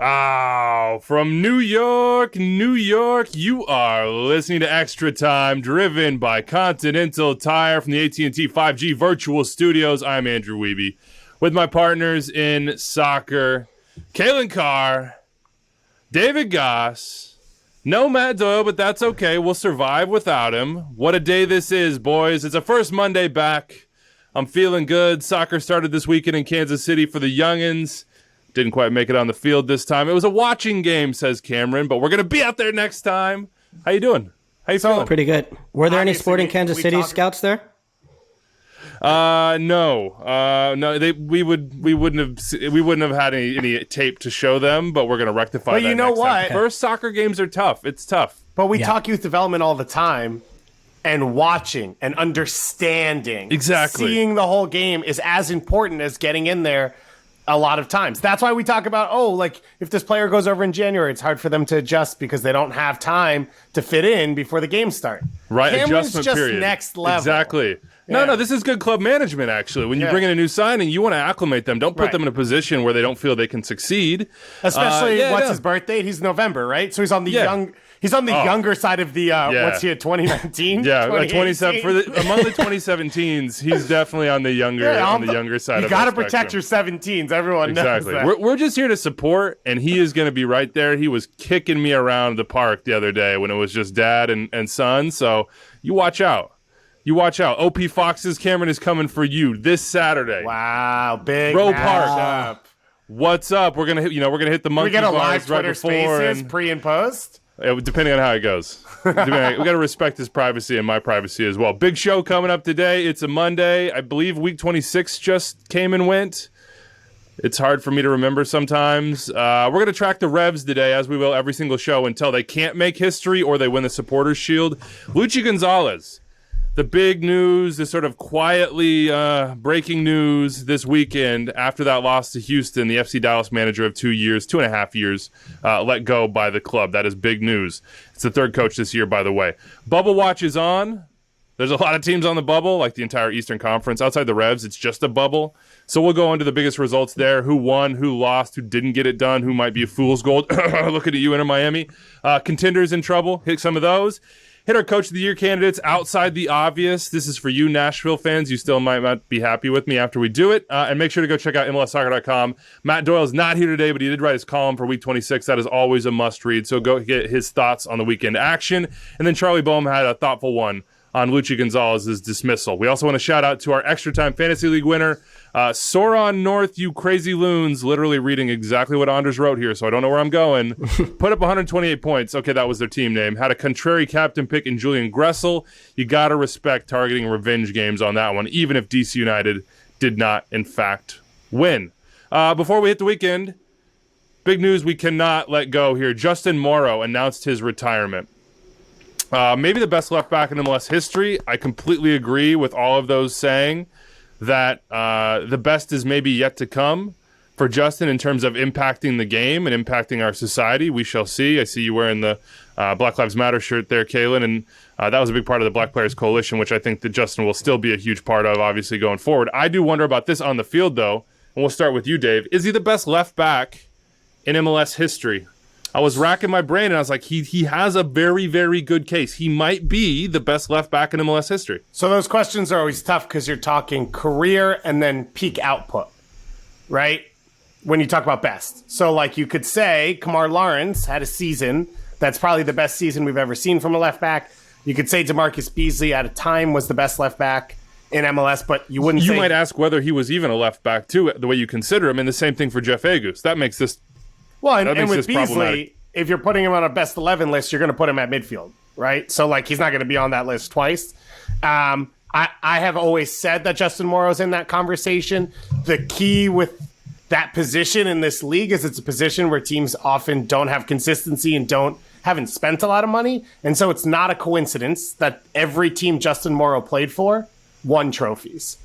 Oh, from New York, you are listening to Extra Time, driven by Continental Tire from the AT&T 5G Virtual Studios. I'm Andrew Wiebe, with my partners in soccer, Calen Carr, David Goss. No Matt Doyle, but that's okay. We'll survive without him. What a day this is, boys. It's a first Monday back. I'm feeling good. Soccer started this weekend in Kansas City for the youngins. Didn't quite make it on the field this time. It was a watching game, says Cameron, but we're going to be out there next time. How you doing? How you feeling? Pretty good. Were there any Sporting Kansas City scouts there? No. We wouldn't have had any tape to show them, but we're going to rectify that. But you know next what? time. First soccer games are tough. It's tough. But we talk youth development all the time, and watching and understanding, exactly, seeing the whole game is as important as getting in there. A lot of times. That's why we talk about, if this player goes over in January, it's hard for them to adjust because they don't have time to fit in before the games start. Right, Cameron's adjustment just period. Next level. Exactly. Yeah. No, this is good club management, actually. When you bring in a new signing, you want to acclimate them. Don't put them in a position where they don't feel they can succeed. Especially, his birth date? He's November, right? So he's on the younger side of the, 2019? Yeah, 27 among the 2017s, he's definitely on the younger side of the You got to protect your 17s. Everyone knows that. We're just here to support, and he is going to be right there. He was kicking me around the park the other day when it was just dad and son, so you watch out. OP Fox's Cameron is coming for you this Saturday. Wow, big Row Park. What's up? We're gonna hit the monkey bars. We get a live Twitter Spaces pre and post. Depending on how it goes. We got to respect his privacy and my privacy as well. Big show coming up today. It's a Monday. I believe week 26 just came and went. It's hard for me to remember sometimes. We're going to track the Revs today, as we will every single show, until they can't make history or they win the Supporters' Shield. Luchi Gonzalez. The big news, the sort of quietly breaking news this weekend after that loss to Houston, the FC Dallas manager of 2.5 years, let go by the club. That is big news. It's the third coach this year, by the way. Bubble watch is on. There's a lot of teams on the bubble, like the entire Eastern Conference. Outside the Revs, it's just a bubble. So we'll go into the biggest results there. Who won, who lost, who didn't get it done, who might be a fool's gold. Looking at you, Inter Miami. Contenders in trouble. Hit some of those. Hit our Coach of the Year candidates outside the obvious. This is for you Nashville fans. You still might not be happy with me after we do it. And make sure to go check out MLSsoccer.com. Matt Doyle's not here today, but he did write his column for Week 26. That is always a must-read. So go get his thoughts on the weekend action. And then Charlie Boehm had a thoughtful one on Luchi Gonzalez's dismissal. We also want to shout out to our Extra Time Fantasy League winner, Soron North, you crazy loons, literally reading exactly what Anders wrote here, so I don't know where I'm going. Put up 128 points. Okay, that was their team name. Had a contrary captain pick in Julian Gressel. You got to respect targeting revenge games on that one, even if DC United did not, in fact, win. Before we hit the weekend, big news we cannot let go here. Justin Morrow announced his retirement. Maybe the best left back in MLS history. I completely agree with all of those saying that the best is maybe yet to come for Justin in terms of impacting the game and impacting our society. We shall see. I see you wearing the Black Lives Matter shirt there, Calen, and that was a big part of the Black Players Coalition, which I think that Justin will still be a huge part of, obviously, going forward. I do wonder about this on the field, though, and we'll start with you, Dave. Is he the best left back in MLS history? I was racking my brain, and I was like, he has a very, very good case. He might be the best left back in MLS history. So those questions are always tough because you're talking career and then peak output, right? When you talk about best. So, you could say Kamar Lawrence had a season that's probably the best season we've ever seen from a left back. You could say DeMarcus Beasley at a time was the best left back in MLS, but you wouldn't say... You might ask whether he was even a left back, too, the way you consider him, and the same thing for Jeff Agus. That makes this... Well, and with Beasley, if you're putting him on a best 11 list, you're going to put him at midfield, right? So, he's not going to be on that list twice. I have always said that Justin Morrow's in that conversation. The key with that position in this league is it's a position where teams often don't have consistency and haven't spent a lot of money. And so it's not a coincidence that every team Justin Morrow played for won trophies.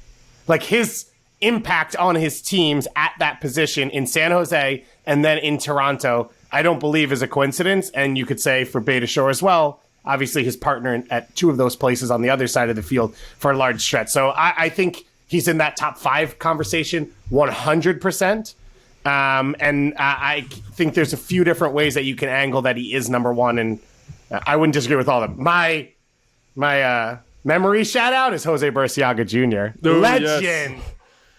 His impact on his teams at that position in San Jose and then in Toronto, I don't believe is a coincidence. And you could say for Beta Shore as well, obviously his partner at two of those places on the other side of the field for a large stretch. So I think he's in that top 5 conversation 100%. And I think there's a few different ways that you can angle that he is number one, and I wouldn't disagree with all of them. My memory shout out is Jose Burciaga Jr. Oh, Legend, yes.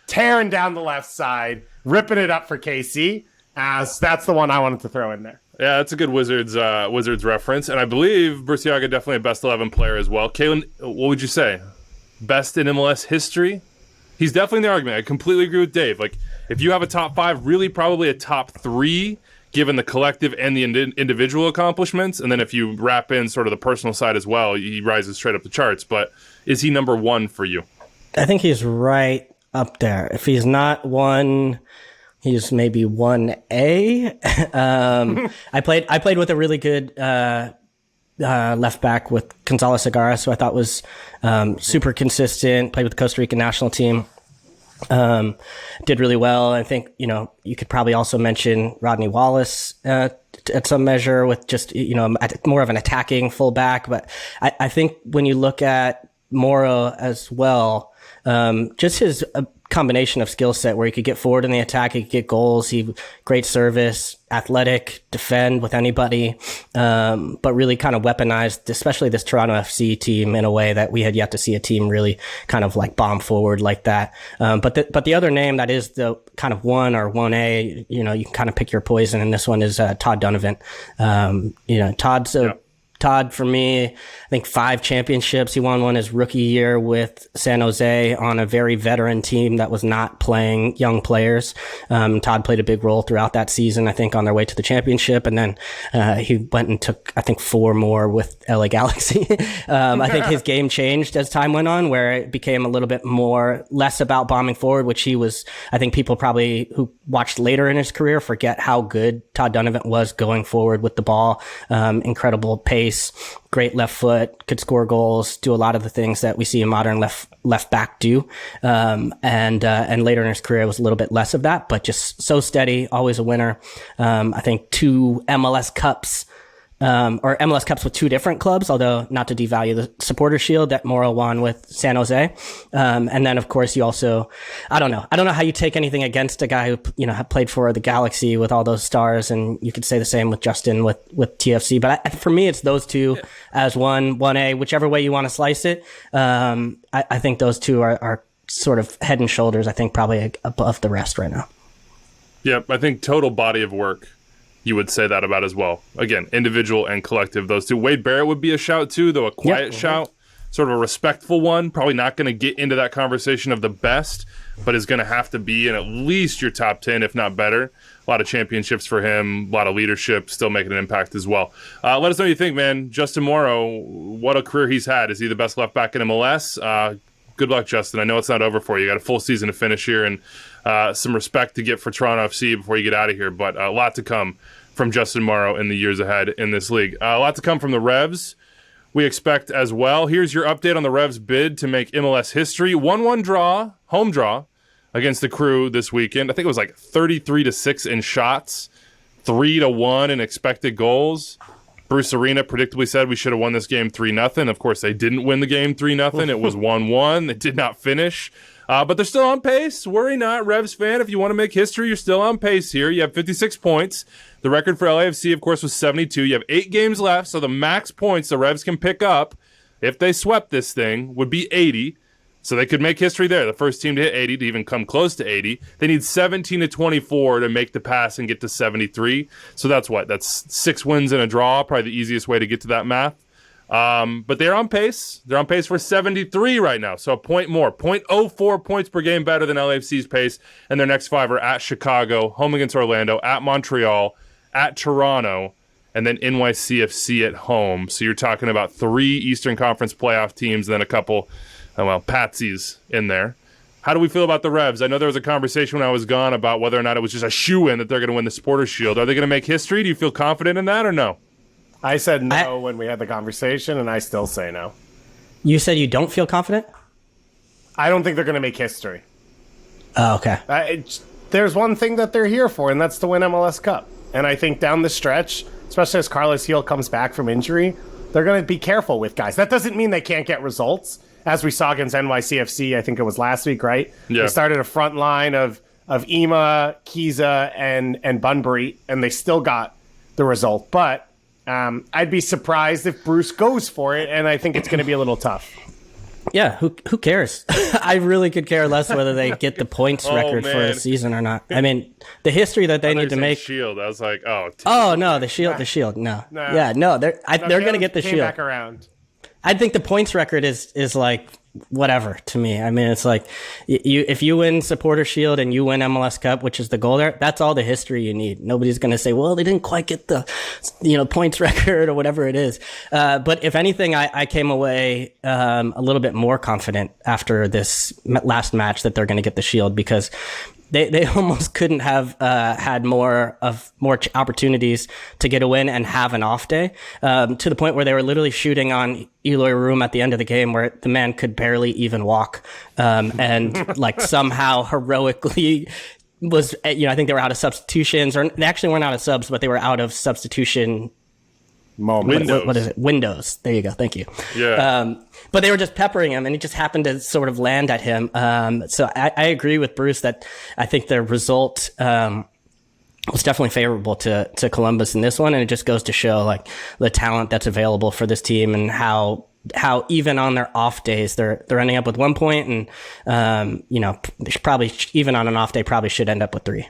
tearing down the left side, ripping it up for KC. So that's the one I wanted to throw in there. Yeah, that's a good Wizards reference, and I believe Burciaga definitely a best 11 player as well. Calen, what would you say? Best in MLS history? He's definitely in the argument. I completely agree with Dave. Like, if you have a top 5, really probably a top 3, given the collective and the individual accomplishments, and then if you wrap in sort of the personal side as well, he rises straight up the charts. But is he number 1 for you? I think he's right up there. If he's not 1, he's maybe 1A. I played with a really good left back with Gonzalez Segarra, so I thought was super consistent. Played with the Costa Rican national team. Did really well. I think, you could probably also mention Rodney Wallace at some measure with just, more of an attacking fullback. But I think when you look at Morrow as well, just his combination of skill set where he could get forward in the attack, he could get goals, great service, athletic, defend with anybody, but really kind of weaponized, especially this Toronto FC team in a way that we had yet to see a team really kind of like bomb forward like that. But the other name that is the kind of 1 or 1A, you can kind of pick your poison, and this one is Todd Donovan. Todd, for me, I think 5 championships. He won one his rookie year with San Jose on a very veteran team that was not playing young players. Todd played a big role throughout that season, I think, on their way to the championship. And then he went and took, I think, 4 more with LA Galaxy. I think his game changed as time went on, where it became a little bit less about bombing forward, which he was. I think people probably who watched later in his career forget how good Todd Donovan was going forward with the ball. Incredible pace. Great left foot, could score goals, do a lot of the things that we see a modern left back do. And later in his career, it was a little bit less of that, but just so steady, always a winner. I think 2 MLS Cups, or MLS Cups with 2 different clubs, although not to devalue the Supporter Shield that Morrow won with San Jose. And then, of course, you also, I don't know how you take anything against a guy who, had played for the Galaxy with all those stars, and you could say the same with Justin with TFC. But for me, it's those 2 as 1A, whichever way you want to slice it. I think those 2 are sort of head and shoulders, I think, probably above the rest right now. Yep, I think total body of work, you would say that about as well. Again, individual and collective, those 2. Wade Barrett would be a shout too, though a quiet shout, sort of a respectful one. Probably not going to get into that conversation of the best, but is going to have to be in at least your top 10, if not better. A lot of championships for him, a lot of leadership, still making an impact as well. Let us know what you think, man. Justin Morrow, what a career he's had. Is he the best left back in MLS? Good luck, Justin. I know it's not over for you. You got a full season to finish here, and some respect to get for Toronto FC before you get out of here, but a lot to come from Justin Morrow in the years ahead in this league. A lot to come from the Revs, we expect as well. Here's your update on the Revs' bid to make MLS history. 1-1 draw, home draw, against the Crew this weekend. I think it was like 33-6 in shots, 3-1 in expected goals. Bruce Arena predictably said we should have won this game 3-0. Of course, they didn't win the game 3-0. It was 1-1. They did not finish. But they're still on pace. Worry not, Revs fan. If you want to make history, you're still on pace here. You have 56 points. The record for LAFC, of course, was 72. You have 8 games left, so the max points the Revs can pick up, if they swept this thing, would be 80. So they could make history there. The first team to hit 80, to even come close to 80. They need 17 to 24 to make the pass and get to 73. So that's what? That's 6 wins and a draw, probably the easiest way to get to that math. But they're on pace. They're on pace for 73 right now, so a point more. 0.04 points per game better than LAFC's pace, and their next 5 are at Chicago, home against Orlando, at Montreal, at Toronto, and then NYCFC at home. So you're talking about 3 Eastern Conference playoff teams and then a couple, patsies in there. How do we feel about the Revs? I know there was a conversation when I was gone about whether or not it was just a shoo-in that they're going to win the Supporters Shield. Are they going to make history? Do you feel confident in that or no? I said no when we had the conversation, and I still say no. You said you don't feel confident? I don't think they're going to make history. Oh, okay. There's one thing that they're here for, and that's to win MLS Cup. And I think down the stretch, especially as Carlos Gil comes back from injury, they're going to be careful with guys. That doesn't mean they can't get results, as we saw against NYCFC. I think it was last week, right? Yeah. They started a front line of of Ema, Kiza, and Bunbury, and they still got the result. But I'd be surprised if Bruce goes for it, and I think it's going to be a little tough. Yeah, who cares? I really could care less whether they get the points record for the season or not. I mean, the history that they need to make. Shield. I was like, oh no, the Shield. No. Yeah, no, they're going to get the Shield. Back around. I think the points record is like whatever to me. I mean, it's like if you win Supporter Shield and you win MLS Cup, which is the goal there, that's all the history you need. Nobody's going to say, well, they didn't quite get the points record or whatever it is. But if anything, I came away a little bit more confident after this last match that they're going to get the Shield, because they almost couldn't have had more opportunities to get a win and have an off day, to the point where they were literally shooting on Eloy Room at the end of the game, where the man could barely even walk, and like somehow heroically was, I think they were out of substitutions, or they actually weren't out of subs, but they were out of substitution Windows. What is it? Windows. There you go. Thank you. Yeah. But they were just peppering him, and it just happened to sort of land at him. So I agree with Bruce that I think the result was definitely favorable to Columbus in this one, and it just goes to show like the talent that's available for this team, and how even on their off days they're ending up with 1 point, and they should probably, even on an off day, probably should end up with 3.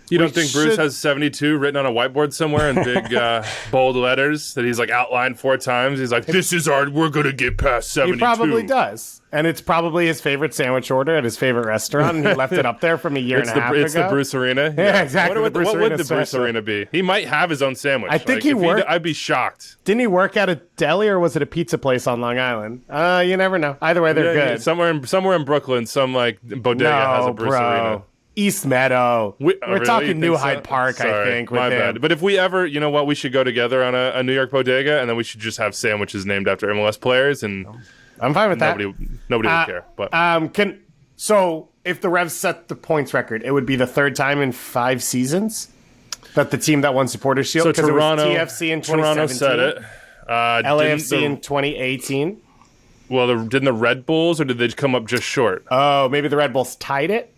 You don't think Bruce has 72 written on a whiteboard somewhere in big bold letters that he's like outlined 4 times? He's like, we're going to get past 72. He probably does. And it's probably his favorite sandwich order at his favorite restaurant. And he left it up there from a year and a half ago. It's the Bruce Arena? Yeah, exactly. What would the Bruce Arena be? He might have his own sandwich. I think he worked. I'd be shocked. Didn't he work at a deli, or was it a pizza place on Long Island? You never know. Either way, they're good. Yeah, somewhere in Brooklyn, some like bodega has a Bruce Arena. East Meadow. We're talking New Hyde Park, I think. My bad. But if we ever, you know what, we should go together on a New York bodega, and then we should just have sandwiches named after MLS players, and I'm fine with that. Nobody would care. But so if the Revs set the points record, it would be the 3rd time in 5 seasons that the team that won Supporters Shield. So Toronto, it was TFC in 2017. Toronto said it. LAFC in 2018. Well, didn't the Red Bulls, or did they come up just short? Oh, maybe the Red Bulls tied it.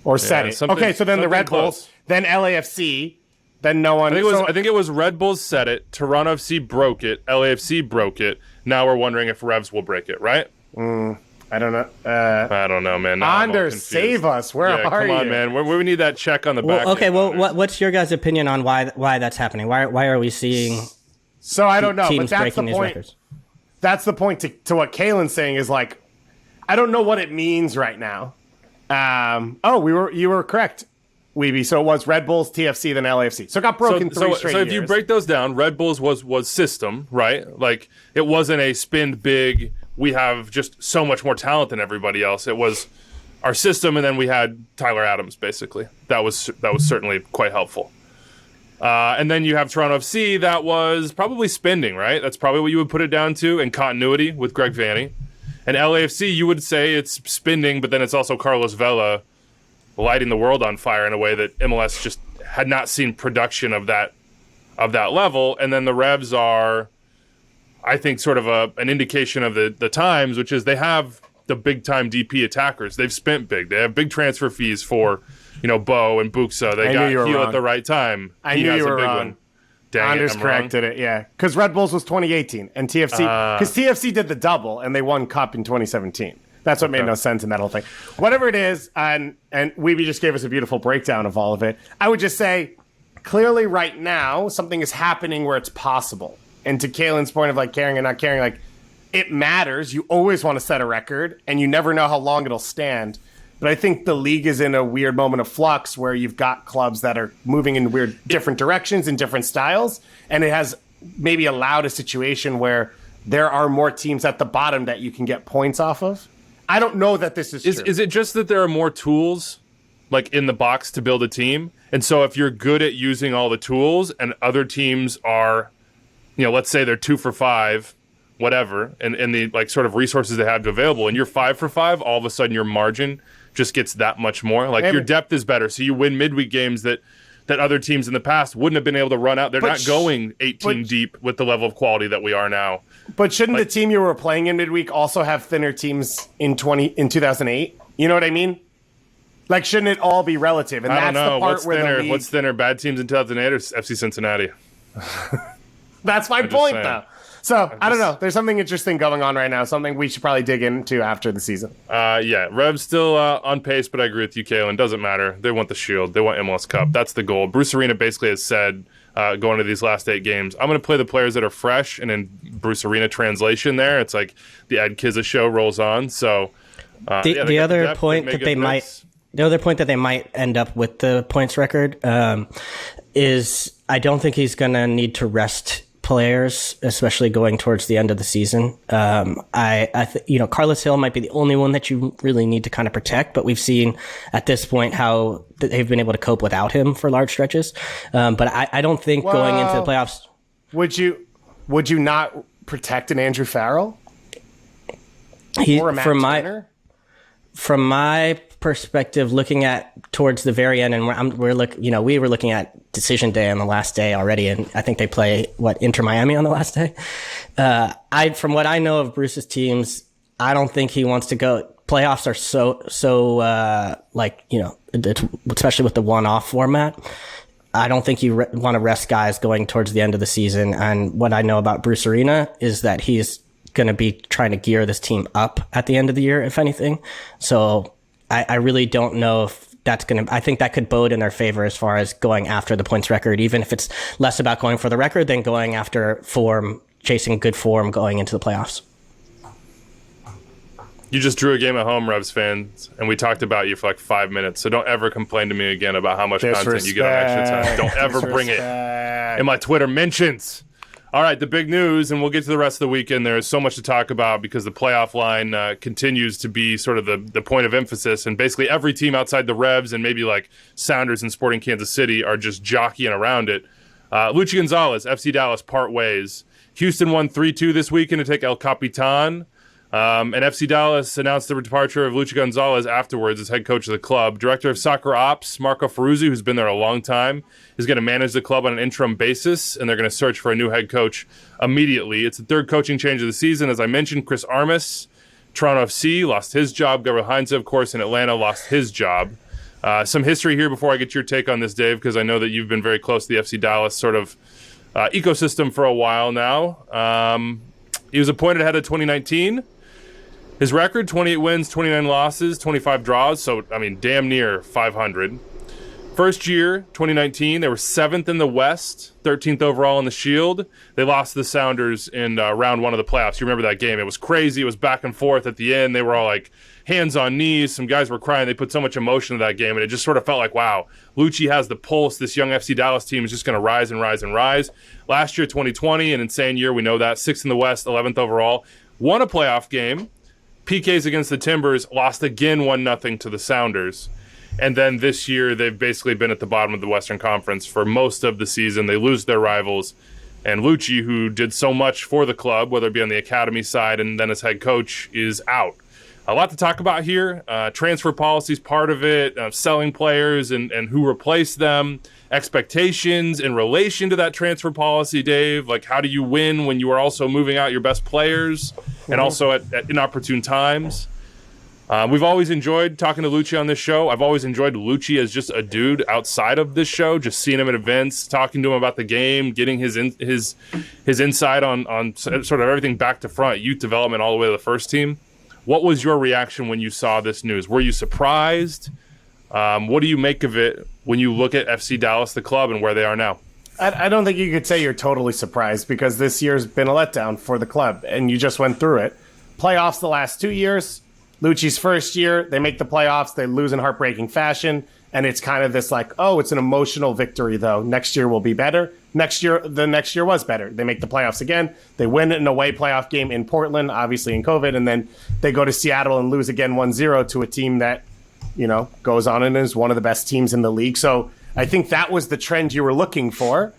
Or set it. Okay, so then the Red Bulls, then LAFC, then no one. I think it was Red Bulls set it, Toronto FC broke it, LAFC broke it. Now we're wondering if Revs will break it, right? I don't know. I don't know, man. Anders, save us. Where are you? Come on, man. We need that check on the back. Okay, what's your guys' opinion on why that's happening? Why are we seeing? So I don't know, teams but that's breaking the these point. Records? That's the point to what Calen's saying is like, I don't know what it means right now. You were correct, Weeby. So it was Red Bulls, TFC, then LAFC. So it got broken 3 straight years. So if you break those down, Red Bulls was system, right? Like, it wasn't a spin big, we have just so much more talent than everybody else. It was our system, and then we had Tyler Adams, basically. That was certainly quite helpful. And then you have Toronto FC, that was probably spending, right? That's probably what you would put it down to, and continuity with Greg Vanney. And LAFC, you would say it's spending, but then it's also Carlos Vela lighting the world on fire in a way that MLS just had not seen production of that level. And then the Revs are, I think, sort of an indication of the times, which is they have the big-time DP attackers. They've spent big. They have big transfer fees for, Bo and Buxa. They got Heel at the right time. I knew you were wrong. Anders corrected it, yeah. Because Red Bulls was 2018, and TFC, because TFC did the double, and they won Cup in 2017. That's what made no sense in that whole thing. Whatever it is, and Weeby just gave us a beautiful breakdown of all of it. I would just say, clearly right now, something is happening where it's possible. And to Calen's point of like caring and not caring, like, it matters. You always want to set a record, and you never know how long it'll stand. But I think the league is in a weird moment of flux where you've got clubs that are moving in weird different directions and different styles. And it has maybe allowed a situation where there are more teams at the bottom that you can get points off of. I don't know that this is true. Is it just that there are more tools like in the box to build a team? And so if you're good at using all the tools and other teams are, let's say they're 2 for 5, whatever, and the like sort of resources they have available, and you're 5 for 5, all of a sudden your margin just gets that much more. Like, your depth is better, so you win midweek games that other teams in the past wouldn't have been able to run out. They're not going 18 deep with the level of quality that we are now. But shouldn't the team you were playing in midweek also have thinner teams in 2008? You know what I mean? Like, shouldn't it all be relative? And I don't that's know. the part What's where thinner? the league... What's thinner? Bad teams in 2008 or FC Cincinnati? That's my I'm just point, saying. though. So, I don't know. There's something interesting going on right now, something we should probably dig into after the season. Yeah, Revs still on pace, but I agree with you, Calen. Doesn't matter. They want the Shield. They want MLS Cup. That's the goal. Bruce Arena basically has said, going into these last 8 games, I'm going to play the players that are fresh, and in Bruce Arena translation there, it's like the Ed Kizza show rolls on. So the other point that they might... The other point that they might end up with the points record is I don't think he's going to need to rest players, especially going towards the end of the season. Carlos Hill might be the only one that you really need to kind of protect, but we've seen at this point how they've been able to cope without him for large stretches. But I don't think going into the playoffs. Would you not protect an Andrew Farrell? Or a Matt Turner? From my perspective, looking at towards the very end, and we were looking at decision day on the last day already, and I think they play Inter Miami on the last day. From what I know of Bruce's teams, I don't think he wants to go. Playoffs are especially with the one-off format. I don't think you want to rest guys going towards the end of the season. And what I know about Bruce Arena is that he's going to be trying to gear this team up at the end of the year, if anything. So I really don't know if that's going to... I think that could bode in their favor as far as going after the points record, even if it's less about going for the record than going after form, chasing good form going into the playoffs. You just drew a game at home, Revs fans, and we talked about you for like 5 minutes. So don't ever complain to me again about how much content you get on extra time. Don't ever bring it in my Twitter mentions. All right, the big news, and we'll get to the rest of the weekend. There is so much to talk about because the playoff line continues to be sort of the point of emphasis, and basically every team outside the Revs and maybe like Sounders and Sporting Kansas City are just jockeying around it. Luchi Gonzalez, FC Dallas, part ways. Houston won 3-2 this weekend to take El Capitan. And FC Dallas announced the departure of Luchi Gonzalez afterwards as head coach of the club. Director of Soccer Ops, Marco Ferruzzi, who's been there a long time, is going to manage the club on an interim basis, and they're going to search for a new head coach immediately. It's the third coaching change of the season. As I mentioned, Chris Armas, Toronto FC, lost his job. Gabriel Heinze, of course, in Atlanta, lost his job. Some history here before I get your take on this, Dave, because I know that you've been very close to the FC Dallas sort of ecosystem for a while now. He was appointed head of 2019. His record, 28 wins, 29 losses, 25 draws, so, I mean, damn near 500. First year, 2019, they were 7th in the West, 13th overall in the Shield. They lost to the Sounders in round 1 of the playoffs. You remember that game. It was crazy. It was back and forth at the end. They were all, like, hands on knees. Some guys were crying. They put so much emotion into that game, and it just sort of felt like, wow, Luchi has the pulse. This young FC Dallas team is just going to rise and rise and rise. Last year, 2020, an insane year. We know that. 6th in the West, 11th overall. Won a playoff game. PKs against the Timbers, lost again 1-0 to the Sounders. And then this year, they've basically been at the bottom of the Western Conference for most of the season. They lose their rivals. And Luchi, who did so much for the club, whether it be on the academy side and then as head coach, is out. A lot to talk about here. Transfer policy is part of it, selling players and who replaced them, expectations in relation to that transfer policy, Dave. Like, how do you win when you are also moving out your best players and also at inopportune times? We've always enjoyed talking to Luchi on this show. I've always enjoyed Luchi as just a dude outside of this show, just seeing him at events, talking to him about the game, getting his insight on sort of everything back to front, youth development all the way to the first team. What was your reaction when you saw this news? Were you surprised? What do you make of it when you look at FC Dallas, the club, and where they are now? I don't think you could say you're totally surprised because this year's been a letdown for the club, and you just went through it. Playoffs the last 2 years. Luchi's first year, they make the playoffs. They lose in heartbreaking fashion, and it's kind of this like, oh, it's an emotional victory, though. Next year will be better. The next year was better. They make the playoffs again. They win an away playoff game in Portland, obviously in COVID, and then they go to Seattle and lose again 1-0 to a team that, goes on and is one of the best teams in the league. So I think that was the trend you were looking for.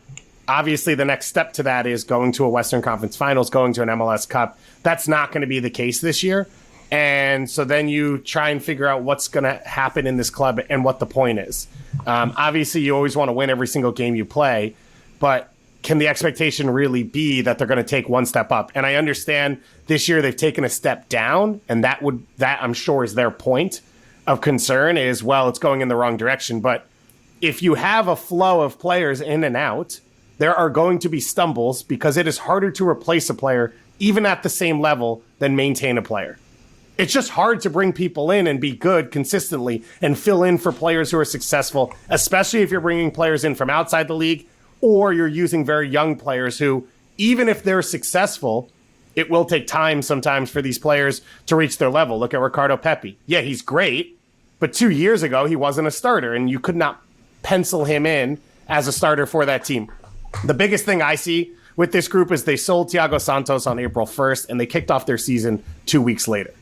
Obviously, the next step to that is going to a Western Conference Finals, going to an MLS Cup. That's not going to be the case this year. And so then you try and figure out what's going to happen in this club and what the point is. Obviously, you always want to win every single game you play, but can the expectation really be that they're going to take one step up? And I understand this year they've taken a step down, and that I'm sure is their point. of concern is, well, it's going in the wrong direction. But if you have a flow of players in and out, there are going to be stumbles because it is harder to replace a player, even at the same level, than maintain a player. It's just hard to bring people in and be good consistently and fill in for players who are successful, especially if you're bringing players in from outside the league or you're using very young players who, even if they're successful, it will take time sometimes for these players to reach their level. Look at Ricardo Pepi. Yeah, he's great, but 2 years ago, he wasn't a starter, and you could not pencil him in as a starter for that team. The biggest thing I see with this group is they sold Thiago Santos on April 1st, and they kicked off their season 2 weeks later.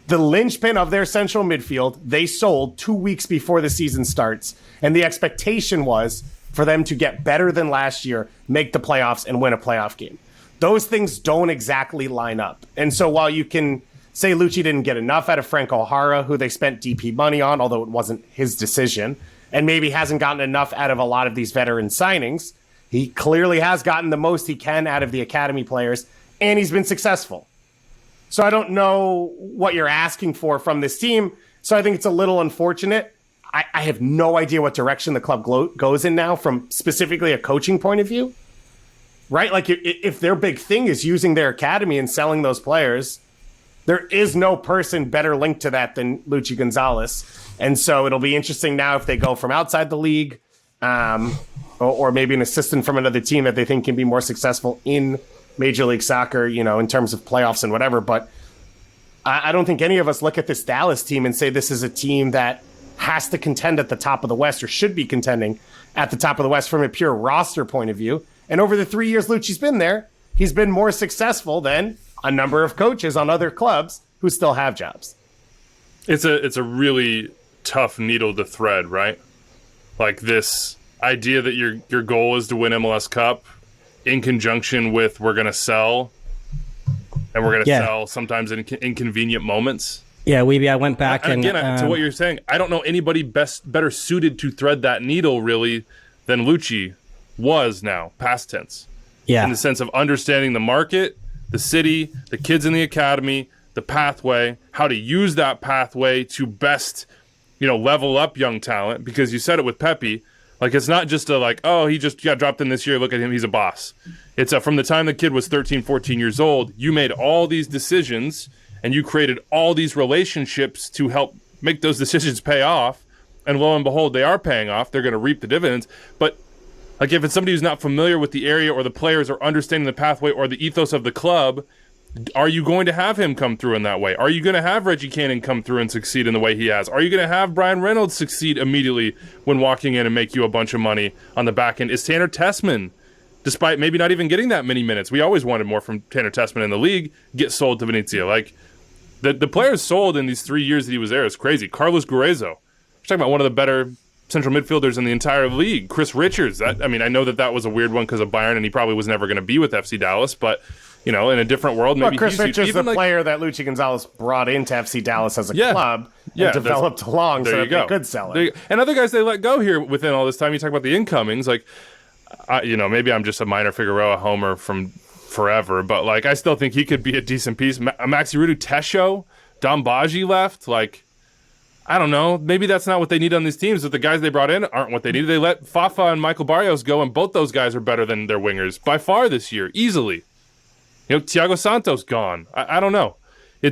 The linchpin of their central midfield, they sold 2 weeks before the season starts, and the expectation was for them to get better than last year, make the playoffs, and win a playoff game. Those things don't exactly line up. And so while you can say Luchi didn't get enough out of Frank O'Hara, who they spent DP money on, although it wasn't his decision, and maybe hasn't gotten enough out of a lot of these veteran signings, he clearly has gotten the most he can out of the academy players, and he's been successful. So I don't know what you're asking for from this team, so I think it's a little unfortunate. I have no idea what direction the club goes in now from specifically a coaching point of view. Right? Like, if their big thing is using their academy and selling those players, there is no person better linked to that than Luchi Gonzalez. And so it'll be interesting now if they go from outside the league or maybe an assistant from another team that they think can be more successful in Major League Soccer, you know, in terms of playoffs and whatever. But I don't think any of us look at this Dallas team and say this is a team that has to contend at the top of the West or should be contending at the top of the West from a pure roster point of view. And over the 3 years Luchi's been there, he's been more successful than a number of coaches on other clubs who still have jobs. It's a really tough needle to thread, right? Like this idea that your goal is to win MLS Cup in conjunction with we're going to sell, and we're going to sell sometimes in inconvenient moments. Yeah, I went back and again, to what you're saying, I don't know anybody better suited to thread that needle really than Luchi was now, past tense. Yeah. In the sense of understanding the market, the city, the kids in the academy, the pathway, how to use that pathway to best, level up young talent. Because you said it with Pepi, like it's not just he just got dropped in this year, look at him, he's a boss. It's from the time the kid was 13, 14 years old, you made all these decisions and you created all these relationships to help make those decisions pay off. And lo and behold, they are paying off. They're going to reap the dividends. But like if it's somebody who's not familiar with the area or the players or understanding the pathway or the ethos of the club, are you going to have him come through in that way? Are you going to have Reggie Cannon come through and succeed in the way he has? Are you going to have Brian Reynolds succeed immediately when walking in and make you a bunch of money on the back end? Is Tanner Tessman, despite maybe not even getting that many minutes, we always wanted more from Tanner Tessman in the league, get sold to Venezia? Like the players sold in these 3 years that he was there is crazy. Carlos Guerreiro, we're talking about one of the better central midfielders in the entire league. Chris Richards, I know that was a weird one because of Bayern, and he probably was never going to be with FC Dallas, but in a different world, maybe Chris Richards, the player that Luchi Gonzalez brought into FC Dallas as a club and developed along so that they could sell it. And other guys they let go here within all this time. You talk about the incomings, maybe I'm just a minor Figueroa homer from forever, but I still think he could be a decent piece. Maxi Rudu, Tesho, Dambaji left, I don't know. Maybe that's not what they need on these teams, but the guys they brought in aren't what they needed. They let Fafa and Michael Barrios go, and both those guys are better than their wingers by far this year, easily. Thiago Santos gone. I don't know. I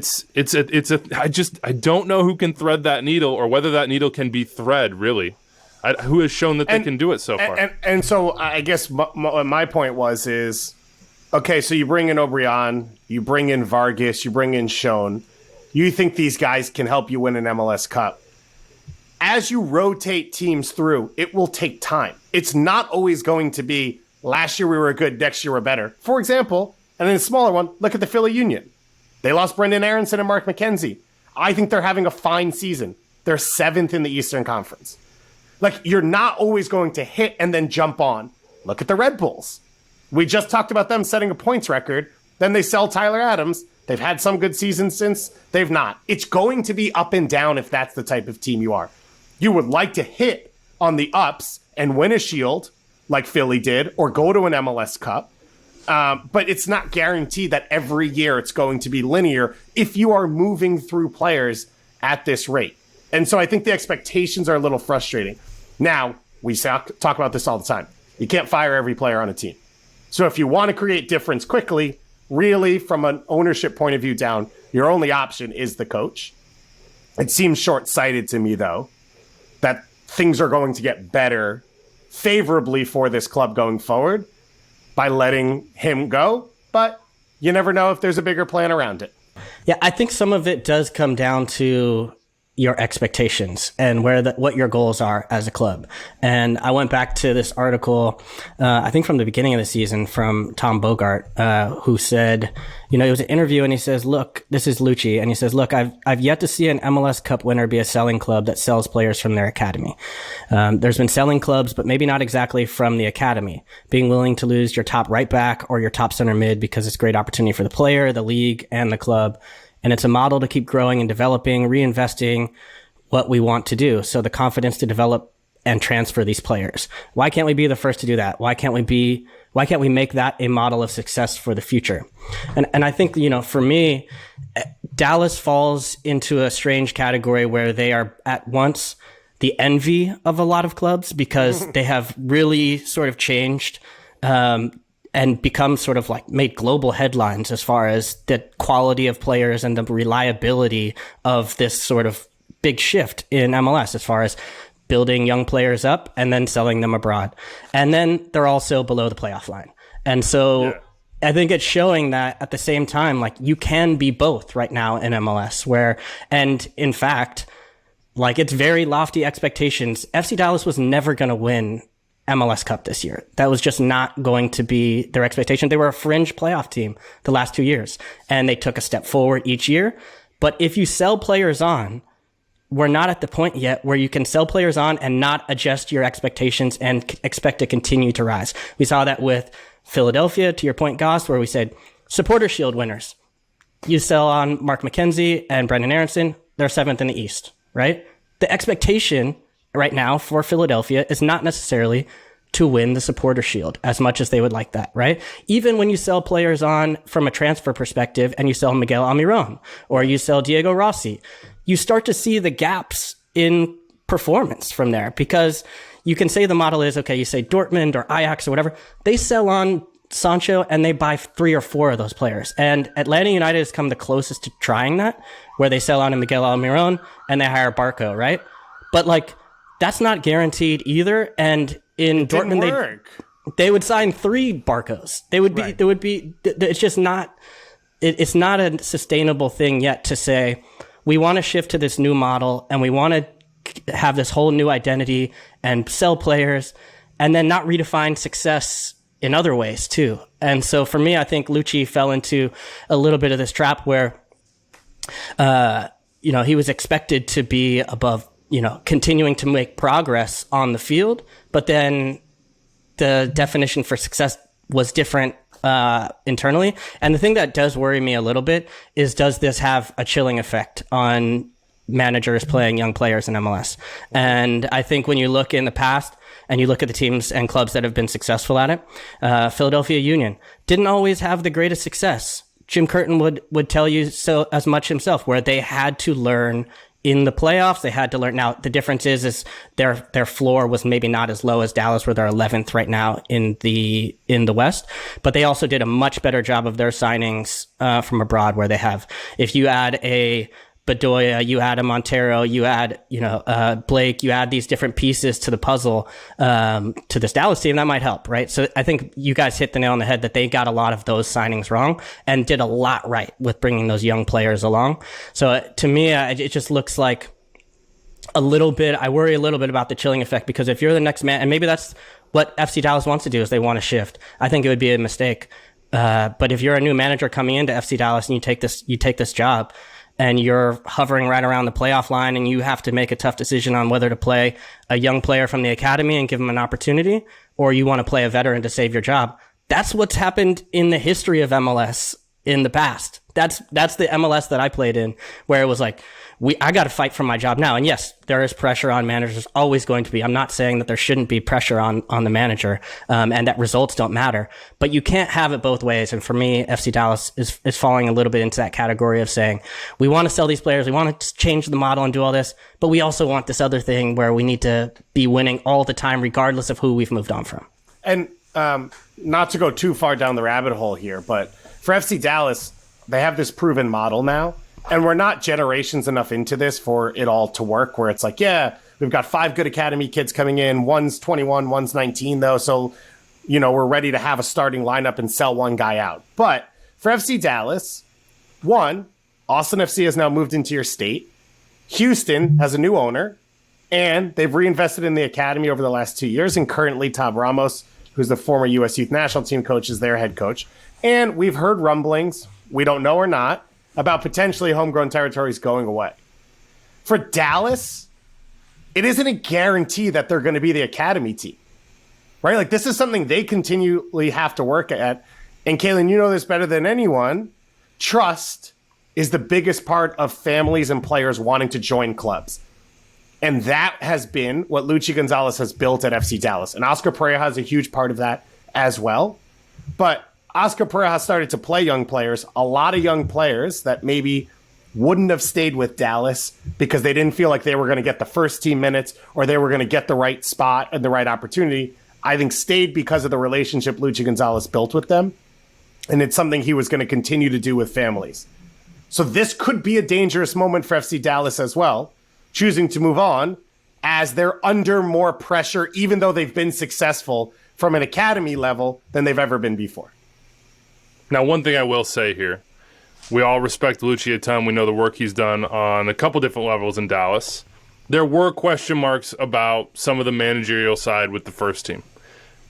don't know who can thread that needle or whether that needle can be thread, really. Who has shown that they can do it so far. And so I guess my point is, okay, so you bring in O'Brien, you bring in Vargas, you bring in Schoen. You think these guys can help you win an MLS Cup. As you rotate teams through, it will take time. It's not always going to be, last year we were good, next year we're better. For example, and then a smaller one, look at the Philly Union. They lost Brendan Aronson and Mark McKenzie. I think they're having a fine season. They're 7th in the Eastern Conference. You're not always going to hit and then jump on. Look at the Red Bulls. We just talked about them setting a points record. Then they sell Tyler Adams. They've had some good seasons since. They've not. It's going to be up and down if that's the type of team you are. You would like to hit on the ups and win a shield like Philly did or go to an MLS Cup. But it's not guaranteed that every year it's going to be linear if you are moving through players at this rate. And so I think the expectations are a little frustrating. Now, we talk about this all the time. You can't fire every player on a team. So if you want to create difference quickly, really from an ownership point of view down, your only option is the coach. It seems short-sighted to me, though, that things are going to get better favorably for this club going forward by letting him go. But you never know if there's a bigger plan around it. Yeah, I think some of it does come down to your expectations and what your goals are as a club. And I went back to this article, I think from the beginning of the season, from Tom Bogart, who said, it was an interview, and he says, look, this is Luchi, and he says, look, I've yet to see an MLS Cup winner be a selling club that sells players from their academy. There's been selling clubs, but maybe not exactly from the academy. Being willing to lose your top right back or your top center mid because it's a great opportunity for the player, the league, and the club. And it's a model to keep growing and developing, reinvesting what we want to do. So the confidence to develop and transfer these players. Why can't we be the first to do that? Why can't we make that a model of success for the future? And I think, for me, Dallas falls into a strange category where they are at once the envy of a lot of clubs because they have really sort of changed, and become sort of like made global headlines as far as the quality of players and the reliability of this sort of big shift in MLS as far as building young players up and then selling them abroad. And then they're also below the playoff line. And so I think it's showing that at the same time, like you can be both right now in MLS and in fact, like it's very lofty expectations. FC Dallas was never going to win MLS Cup this year. That was just not going to be their expectation. They were a fringe playoff team the last 2 years, and they took a step forward each year. But if you sell players on, we're not at the point yet where you can sell players on and not adjust your expectations and expect to continue to rise. We saw that with Philadelphia, to your point, Goss, where we said Supporter Shield winners. You sell on Mark McKenzie and Brendan Aronson, they're 7th in the East, right? The expectation right now for Philadelphia is not necessarily to win the Supporter Shield as much as they would like that, right? Even when you sell players on from a transfer perspective and you sell Miguel Almiron or you sell Diego Rossi, you start to see the gaps in performance from there because you can say the model is, okay, you say Dortmund or Ajax or whatever, they sell on Sancho and they buy 3 or 4 of those players. And Atlanta United has come the closest to trying that, where they sell on a Miguel Almiron and they hire Barco, right? But like, that's not guaranteed either. And in Dortmund, they would sign 3 Barcos. It's just not, it's not a sustainable thing yet to say, we want to shift to this new model and we want to have this whole new identity and sell players and then not redefine success in other ways too. And so for me, I think Luchi fell into a little bit of this trap where, he was expected to be above, continuing to make progress on the field, but then the definition for success was different internally. And the thing that does worry me a little bit is, does this have a chilling effect on managers playing young players in MLS? And I think when you look in the past and you look at the teams and clubs that have been successful at it, Philadelphia Union didn't always have the greatest success. Jim Curtin would tell you so as much himself, where they had to learn in the playoffs. They had to learn. Now, the difference is their floor was maybe not as low as Dallas, where they're 11th right now in the West, but they also did a much better job of their signings from abroad, where they have, if you add a Bedoya, you add a Montero, you add, Blake, you add these different pieces to the puzzle, to this Dallas team, that might help, right? So I think you guys hit the nail on the head that they got a lot of those signings wrong and did a lot right with bringing those young players along. So to me, it just looks like I worry a little bit about the chilling effect, because if you're the next man, and maybe that's what FC Dallas wants to do, is they want to shift. I think it would be a mistake. But if you're a new manager coming into FC Dallas and you take this job, and you're hovering right around the playoff line and you have to make a tough decision on whether to play a young player from the academy and give him an opportunity, or you want to play a veteran to save your job. That's what's happened in the history of MLS in the past. That's the MLS that I played in, where it was like, I got to fight for my job now. And yes, there is pressure on managers. There's always going to be. I'm not saying that there shouldn't be pressure on the manager, and that results don't matter. But you can't have it both ways. And for me, FC Dallas is falling a little bit into that category of saying, we want to sell these players, we want to change the model and do all this, but we also want this other thing where we need to be winning all the time, regardless of who we've moved on from. And not to go too far down the rabbit hole here, but for FC Dallas, they have this proven model now. And we're not generations enough into this for it all to work, where it's like, yeah, we've got 5 good academy kids coming in. One's 21, one's 19, though. So, we're ready to have a starting lineup and sell one guy out. But for FC Dallas, one, Austin FC has now moved into your state. Houston has a new owner, and they've reinvested in the academy over the last 2 years. And currently, Tab Ramos, who's the former U.S. Youth National Team coach, is their head coach. And we've heard rumblings, we don't know or not, about potentially homegrown territories going away. For Dallas, it isn't a guarantee that they're going to be the academy team, right? Like, this is something they continually have to work at. And Calen, you know this better than anyone. Trust is the biggest part of families and players wanting to join clubs. And that has been what Luchi Gonzalez has built at FC Dallas. And Oscar Pereira has a huge part of that as well. But Oscar Pereira has started to play young players, a lot of young players that maybe wouldn't have stayed with Dallas because they didn't feel like they were going to get the first team minutes or they were going to get the right spot and the right opportunity. I think stayed because of the relationship Luchi Gonzalez built with them. And it's something he was going to continue to do with families. So this could be a dangerous moment for FC Dallas as well, choosing to move on as they're under more pressure, even though they've been successful from an academy level than they've ever been before. Now, one thing I will say here, we all respect Luchi a ton. We know the work he's done on a couple different levels in Dallas. There were question marks about some of the managerial side with the first team.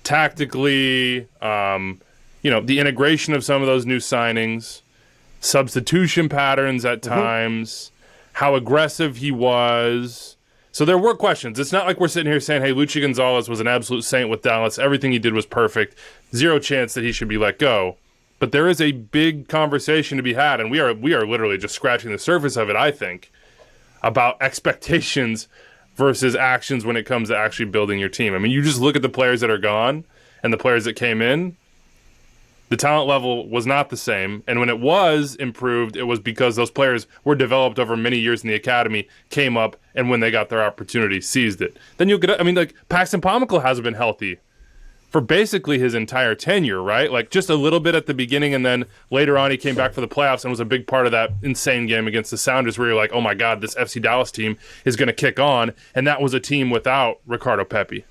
Tactically, the integration of some of those new signings, substitution patterns at times, how aggressive he was. So there were questions. It's not like we're sitting here saying, hey, Luchi Gonzalez was an absolute saint with Dallas. Everything he did was perfect. Zero chance that he should be let go. But there is a big conversation to be had, and we are literally just scratching the surface of it, I think, about expectations versus actions when it comes to actually building your team. I mean, you just look at the players that are gone and the players that came in. The talent level was not the same, and when it was improved, it was because those players were developed over many years in the academy, came up, and when they got their opportunity, seized it. Then you'll get, Paxton Pomykal hasn't been healthy for basically his entire tenure, right? Like, just a little bit at the beginning, and then later on he came back for the playoffs and was a big part of that insane game against the Sounders where you're like, oh my God, this FC Dallas team is going to kick on, and that was a team without Ricardo Pepi.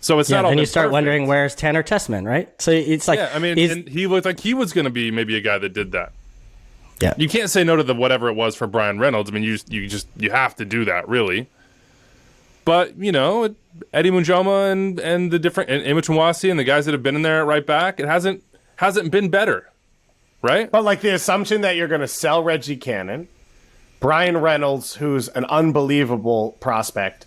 So it's not all. Then you start wondering, where's Tanner Tessman, right? So it's like, and he looked like he was going to be maybe a guy that did that. Yeah, you can't say no to the whatever it was for Brian Reynolds. I mean, you have to do that, really. But Eddie Munjoma and the different and Imich Nwasi and the guys that have been in there at right back, it hasn't been better, right? But like the assumption that you're going to sell Reggie Cannon, Brian Reynolds, who's an unbelievable prospect,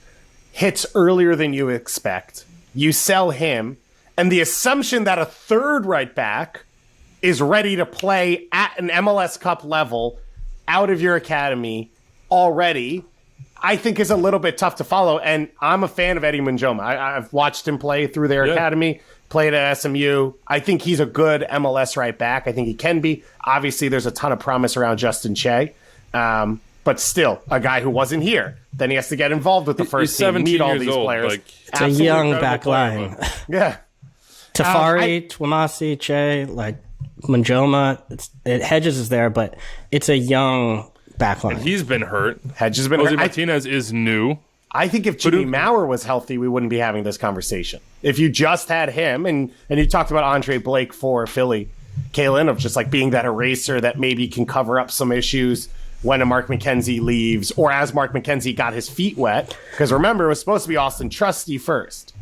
hits earlier than you expect. You sell him, and the assumption that a third right back is ready to play at an MLS Cup level out of your academy already, I think is a little bit tough to follow. And I'm a fan of Eddie Munjoma. I've watched him play through their academy, played at SMU. I think he's a good MLS right back. I think he can be. Obviously, there's a ton of promise around Justin Che. But still, a guy who wasn't here. Then he has to get involved with the first team, meet all these players. It's a young back line. Yeah. Tafari, Twamasi, Che, Munjoma. Hedges is there, but it's a young back line. And he's been hurt. Hedges has been Jose hurt. Martinez is new. I think if Jimmy Maurer was healthy, we wouldn't be having this conversation. If you just had him, and you talked about Andre Blake for Philly, Calen, of just being that eraser that maybe can cover up some issues when a Mark McKenzie leaves, or as Mark McKenzie got his feet wet. Because remember, it was supposed to be Austin Trusty first.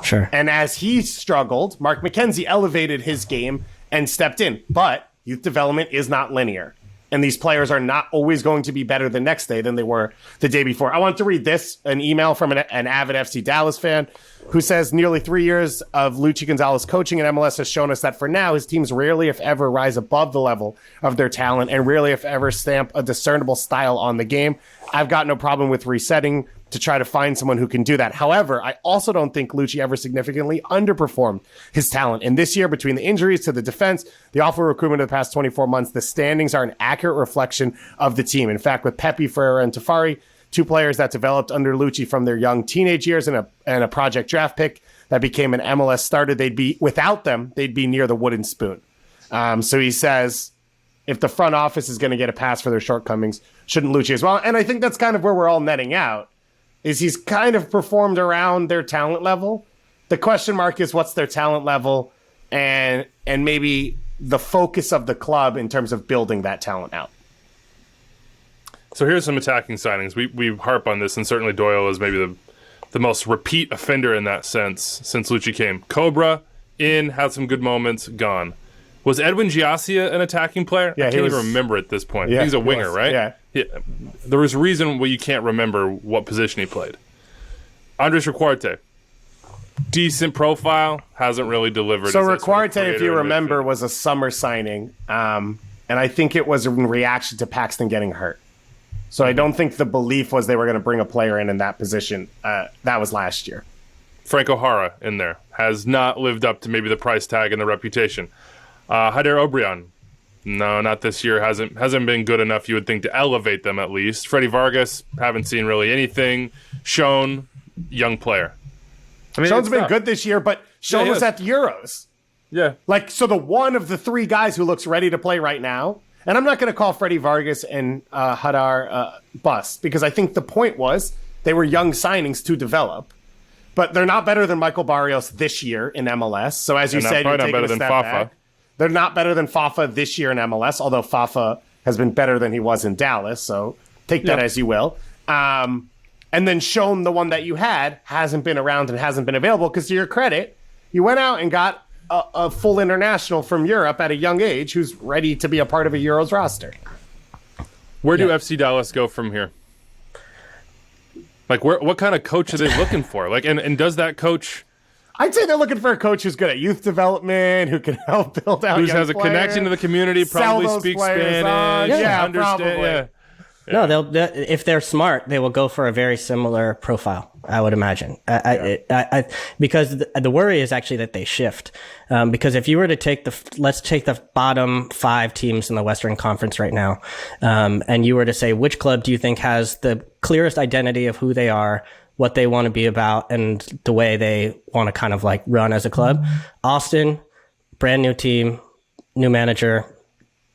Sure. And as he struggled, Mark McKenzie elevated his game and stepped in. But youth development is not linear. And these players are not always going to be better the next day than they were the day before. I want to read an email from an avid FC Dallas fan who says, nearly 3 years of Luchi Gonzalez coaching in MLS has shown us that for now, his teams rarely, if ever, rise above the level of their talent and rarely, if ever, stamp a discernible style on the game. I've got no problem with resetting to try to find someone who can do that. However, I also don't think Luchi ever significantly underperformed his talent. And this year, between the injuries to the defense, the awful recruitment of the past 24 months, the standings are an accurate reflection of the team. In fact, with Pepe, Ferreira, and Tafari, two players that developed under Luchi from their young teenage years and a project draft pick that became an MLS starter, without them, they'd be near the wooden spoon. So he says, if the front office is going to get a pass for their shortcomings, shouldn't Luchi as well? And I think that's kind of where we're all netting out, is he's kind of performed around their talent level. The question mark is what's their talent level and maybe the focus of the club in terms of building that talent out. So here's some attacking signings. We harp on this, and certainly Doyle is maybe the most repeat offender in that sense since Luchi came. Cobra, had some good moments, gone. Was Edwin Giassia an attacking player? Yeah, I can't even remember at this point. Yeah, he's a winger, right? Yeah. There was a reason why you can't remember what position he played. Andres Recuarte, decent profile, hasn't really delivered. So Recuarte, if you remember, was a summer signing, and I think it was in reaction to Paxton getting hurt. So I don't think the belief was they were going to bring a player in that position. That was last year. Franco Jara in there has not lived up to maybe the price tag and the reputation. Haider Obrian, no, not this year. Hasn't been good enough, you would think, to elevate them at least. Freddie Vargas, haven't seen really anything. Sean, young player. I mean, Sean's been good this year, but Sean was at the Euros. Yeah. So the one of the three guys who looks ready to play right now, and I'm not going to call Freddie Vargas and Hadar bust, because I think the point was they were young signings to develop. But they're not better than Michael Barrios this year in MLS. So as you said, you're taking a step back. They're not better than Fafa this year in MLS, although Fafa has been better than he was in Dallas. So take that as you will. And then Sean, the one that you had, hasn't been around and hasn't been available because, to your credit, you went out and got a full international from Europe at a young age who's ready to be a part of a Euros roster. Where do FC Dallas go from here? Like, what kind of coach are they looking for? Like, and does that coach... I'd say they're looking for a coach who's good at youth development, who can help build out. Who has a connection to the community, probably speaks Spanish. Probably. No, if they're smart, they will go for a very similar profile, I would imagine. Because the worry is actually that they shift. Because if you were to let's take the bottom 5 teams in the Western Conference right now, and you were to say, which club do you think has the clearest identity of who they are, what they want to be about, and the way they want to kind of like run as a club? Austin, brand new team, new manager,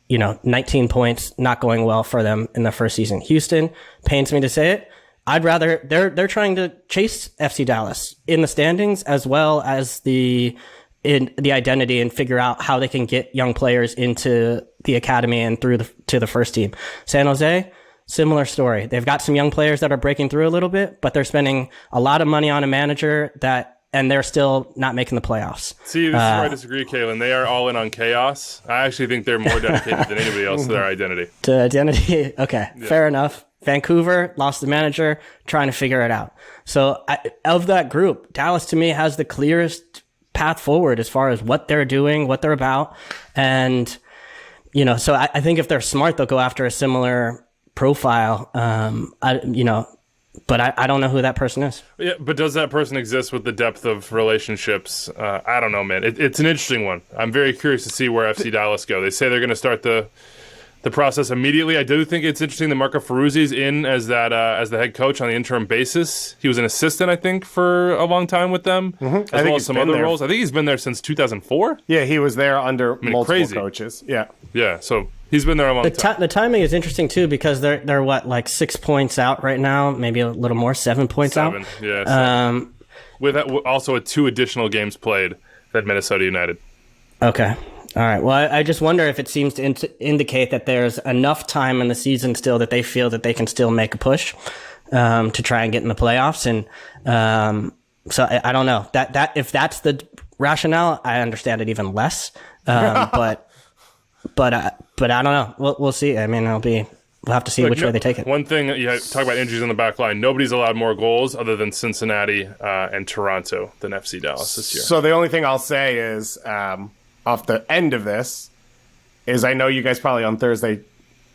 19 points, not going well for them in the first season. Houston, pains me to say it, I'd rather, they're trying to chase FC Dallas in the standings as well as the identity, and figure out how they can get young players into the academy and through to the first team. San Jose, similar story. They've got some young players that are breaking through a little bit, but they're spending a lot of money on a manager and they're still not making the playoffs. See, this is where I disagree, Calen. They are all in on chaos. I actually think they're more dedicated than anybody else to their identity. To identity? Okay, yeah. Fair enough. Vancouver lost the manager, trying to figure it out. So of that group, Dallas to me has the clearest path forward as far as what they're doing, what they're about. And, so I think if they're smart, they'll go after a similar profile, but I don't know who that person is. Yeah, but does that person exist with the depth of relationships? I don't know, man. It's an interesting one. I'm very curious to see where FC Dallas go. They say they're going to start the process immediately. I do think it's interesting that Marco Ferruzzi's in as the head coach on the interim basis. He was an assistant, I think, for a long time with them, as well as some other roles. I think he's been there since 2004. Yeah, he was there under multiple coaches. Yeah, so he's been there a long time. The timing is interesting too, because they're what, 6 points out right now, maybe a little more, 7 points out. Yeah. 7. With also 2 additional games played at Minnesota United. Okay. All right. Well, I just wonder if it seems to indicate that there's enough time in the season still that they feel that they can still make a push to try and get in the playoffs. And so I don't know that if that's the rationale, I understand it even less. But but I don't know. We'll see. I mean, we'll have to see which way they take it. One thing, you talk about injuries on the back line. Nobody's allowed more goals other than Cincinnati and Toronto than FC Dallas this year. So the only thing I'll say is, off the end of this, is I know you guys probably on Thursday.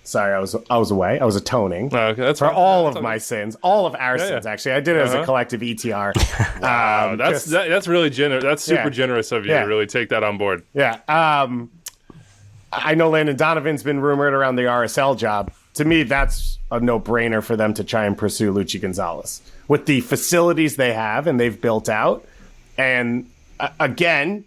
Sorry, I was away. I was atoning that's for fine. all of my sins, all of our sins. Actually, I did it as a collective ETR. Wow, that's really generous. That's super generous of you to really take that on board. Yeah. I know Landon Donovan's been rumored around the RSL job. To me, that's a no-brainer for them to try and pursue Luchi Gonzalez with the facilities they have and they've built out. And again,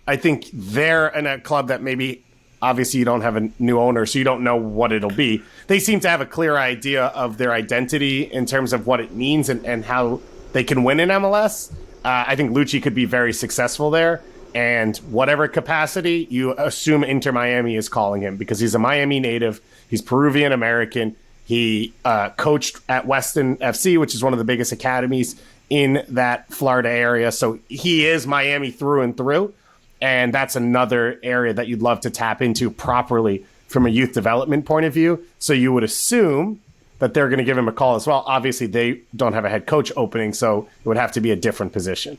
I think they're in a club that maybe, obviously, you don't have a new owner, so you don't know what it'll be. They seem to have a clear idea of their identity in terms of what it means and how they can win in MLS. I think Luchi could be very successful there. And whatever capacity, you assume Inter Miami is calling him because he's a Miami native. He's Peruvian American. He coached at Weston FC, which is one of the biggest academies in that Florida area. So he is Miami through and through. And that's another area that you'd love to tap into properly from a youth development point of view. So you would assume that they're going to give him a call as well. Obviously, they don't have a head coach opening, so it would have to be a different position.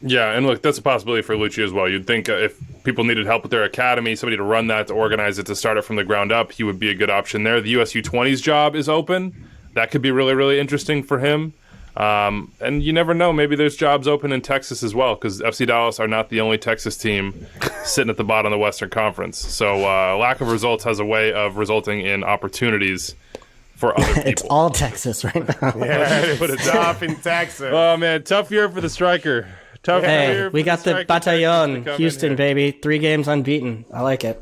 Yeah, and look, that's a possibility for Luchi as well. You'd think if people needed help with their academy, somebody to run that, to organize it, to start it from the ground up, he would be a good option there. The US U20s job is open. That could be really, really interesting for him. And you never know, maybe there's jobs open in Texas as well, because FC Dallas are not the only Texas team sitting at the bottom of the Western Conference. So lack of results has a way of resulting in opportunities for other people. It's all Texas right now. Yeah, it's tough in Texas. Oh, man, tough year for the striker. Hey, we got the Batallon, Houston, baby. 3 games unbeaten. I like it.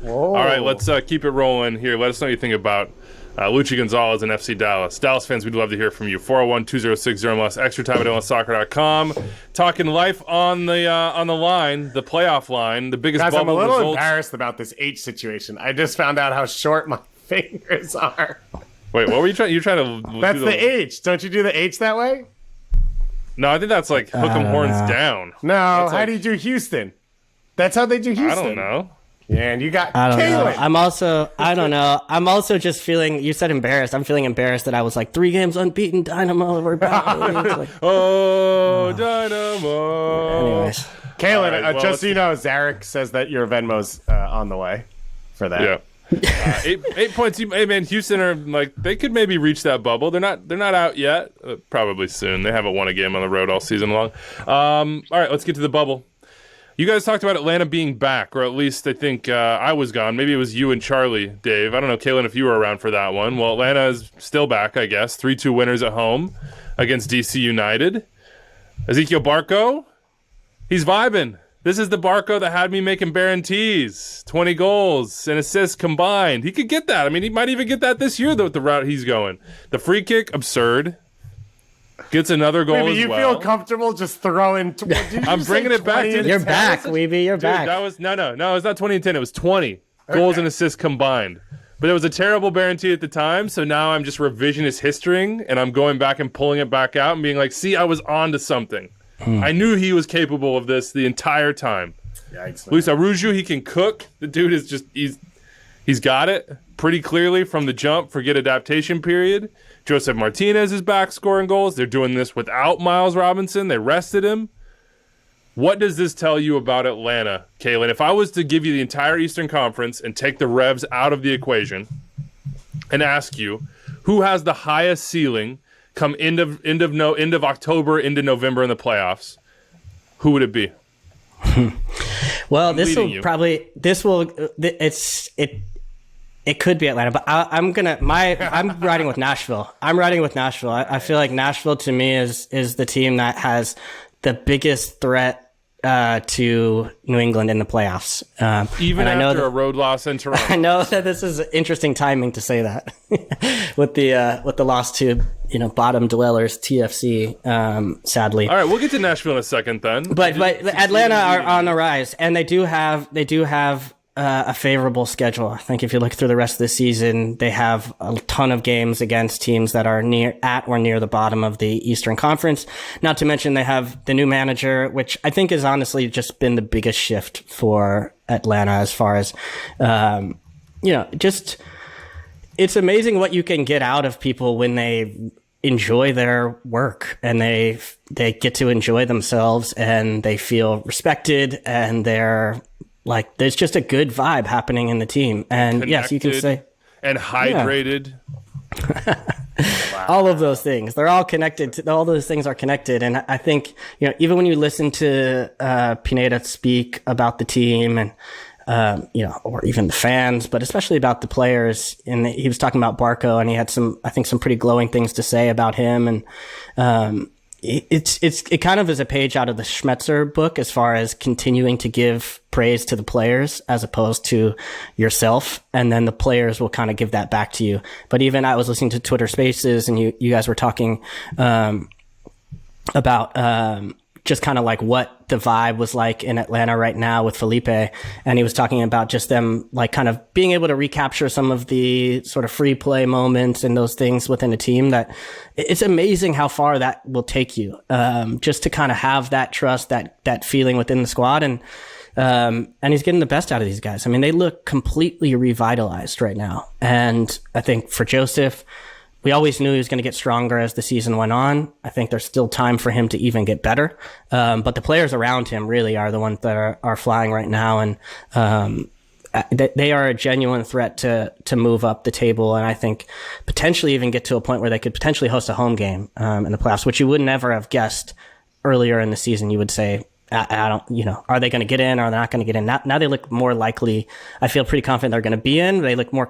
Whoa. All right, let's keep it rolling here. Let us know what you think about Luchi Gonzalez and FC Dallas. Dallas fans, we'd love to hear from you. 401-206-0MLS, extra time at MLSsoccer.com. Talking life on the line, the playoff line, the biggest Guys, bubble I'm a little results. embarrassed about this H situation. I just found out how short my fingers are. Wait, what were you trying? You're trying to. That's the H. Don't you do the H that way? No, I think that's like hook 'em horns down. No, That's how like- do you do Houston? That's how they do Houston. I don't know. Yeah, and you got I don't know. Calen. I don't know. I'm also just feeling, you said embarrassed. I'm feeling embarrassed that I was like 3 games unbeaten, Dynamo. We're back. Like, Oh, Dynamo. anyways. Calen, All right, well, just so you know, Zarek says that your Venmo's on the way for that. Yeah. 8 points. Hey man, Houston are like, they could maybe reach that bubble. They're not out yet. Probably soon. They haven't won a game on the road all season long. All right, let's get to the bubble. You guys talked about Atlanta being back, or at least I think I was gone. Maybe it was you and Charlie, Dave. I don't know, Calen, if you were around for that one. Well, Atlanta is still back, I guess. 3-2 winners at home against DC United. Ezekiel Barco, he's vibing. This is the Barco that had me making Baron T's. 20 goals and assists combined. He could get that. I mean, he might even get that this year, though, with the route he's going. The free kick, absurd. Gets another goal Maybe as you well. feel comfortable just throwing... I'm bringing it back, dude. You're back, Weeby. You're Dude, back. that was no, it was not 20 and 10. It was 20 goals and assists combined. But it was a terrible guarantee at the time, so now I'm just revisionist historying, and I'm going back and pulling it back out and being like, see, I was on to something. I knew he was capable of this the entire time. Yikes, Luis Arujo, he can cook. The dude is just, he's got it pretty clearly from the jump. Forget adaptation period. Joseph Martinez is back scoring goals. They're doing this without Miles Robinson. They rested him. What does this tell you about Atlanta, Calen? If I was to give you the entire Eastern Conference and take the Revs out of the equation and ask you who has the highest ceiling come end of October into November in the playoffs, who would it be? Well, it could be Atlanta, but I'm riding with Nashville. I feel like Nashville to me is the team that has the biggest threat to New England in the playoffs. Even after a road loss in Toronto. I know that this is interesting timing to say that with the loss to bottom dwellers TFC. Sadly. All right, we'll get to Nashville in a second then. But Atlanta are on the rise, and they do have a favorable schedule. I think if you look through the rest of the season, they have a ton of games against teams that are at or near the bottom of the Eastern Conference. Not to mention they have the new manager, which I think has honestly just been the biggest shift for Atlanta as far as just it's amazing what you can get out of people when they enjoy their work and they get to enjoy themselves and they feel respected and they're like, there's just a good vibe happening in the team. And yes, you can say. And hydrated. Wow. All of those things, they're all connected. All those things are connected. And I think, even when you listen to Pineda speak about the team and, or even the fans, but especially about the players. And he was talking about Barco, and he had some pretty glowing things to say about him. And it kind of is a page out of the Schmetzer book as far as continuing to give praise to the players as opposed to yourself, and then the players will kind of give that back to you. But even I was listening to Twitter Spaces, and you guys were talking about just kind of like what the vibe was like in Atlanta right now with Felipe. And he was talking about just them like kind of being able to recapture some of the sort of free play moments and those things within a team, that it's amazing how far that will take you. Just to kind of have that trust, that feeling within the squad. And he's getting the best out of these guys. I mean, they look completely revitalized right now. And I think for Joseph, we always knew he was going to get stronger as the season went on. I think there's still time for him to even get better. But the players around him really are the ones that are flying right now. And they are a genuine threat to move up the table. And I think potentially even get to a point where they could potentially host a home game in the playoffs, which you would never have guessed earlier in the season. You would say, I don't, are they going to get in or are they not going to get in? Now they look more likely. I feel pretty confident they're going to be in. They look more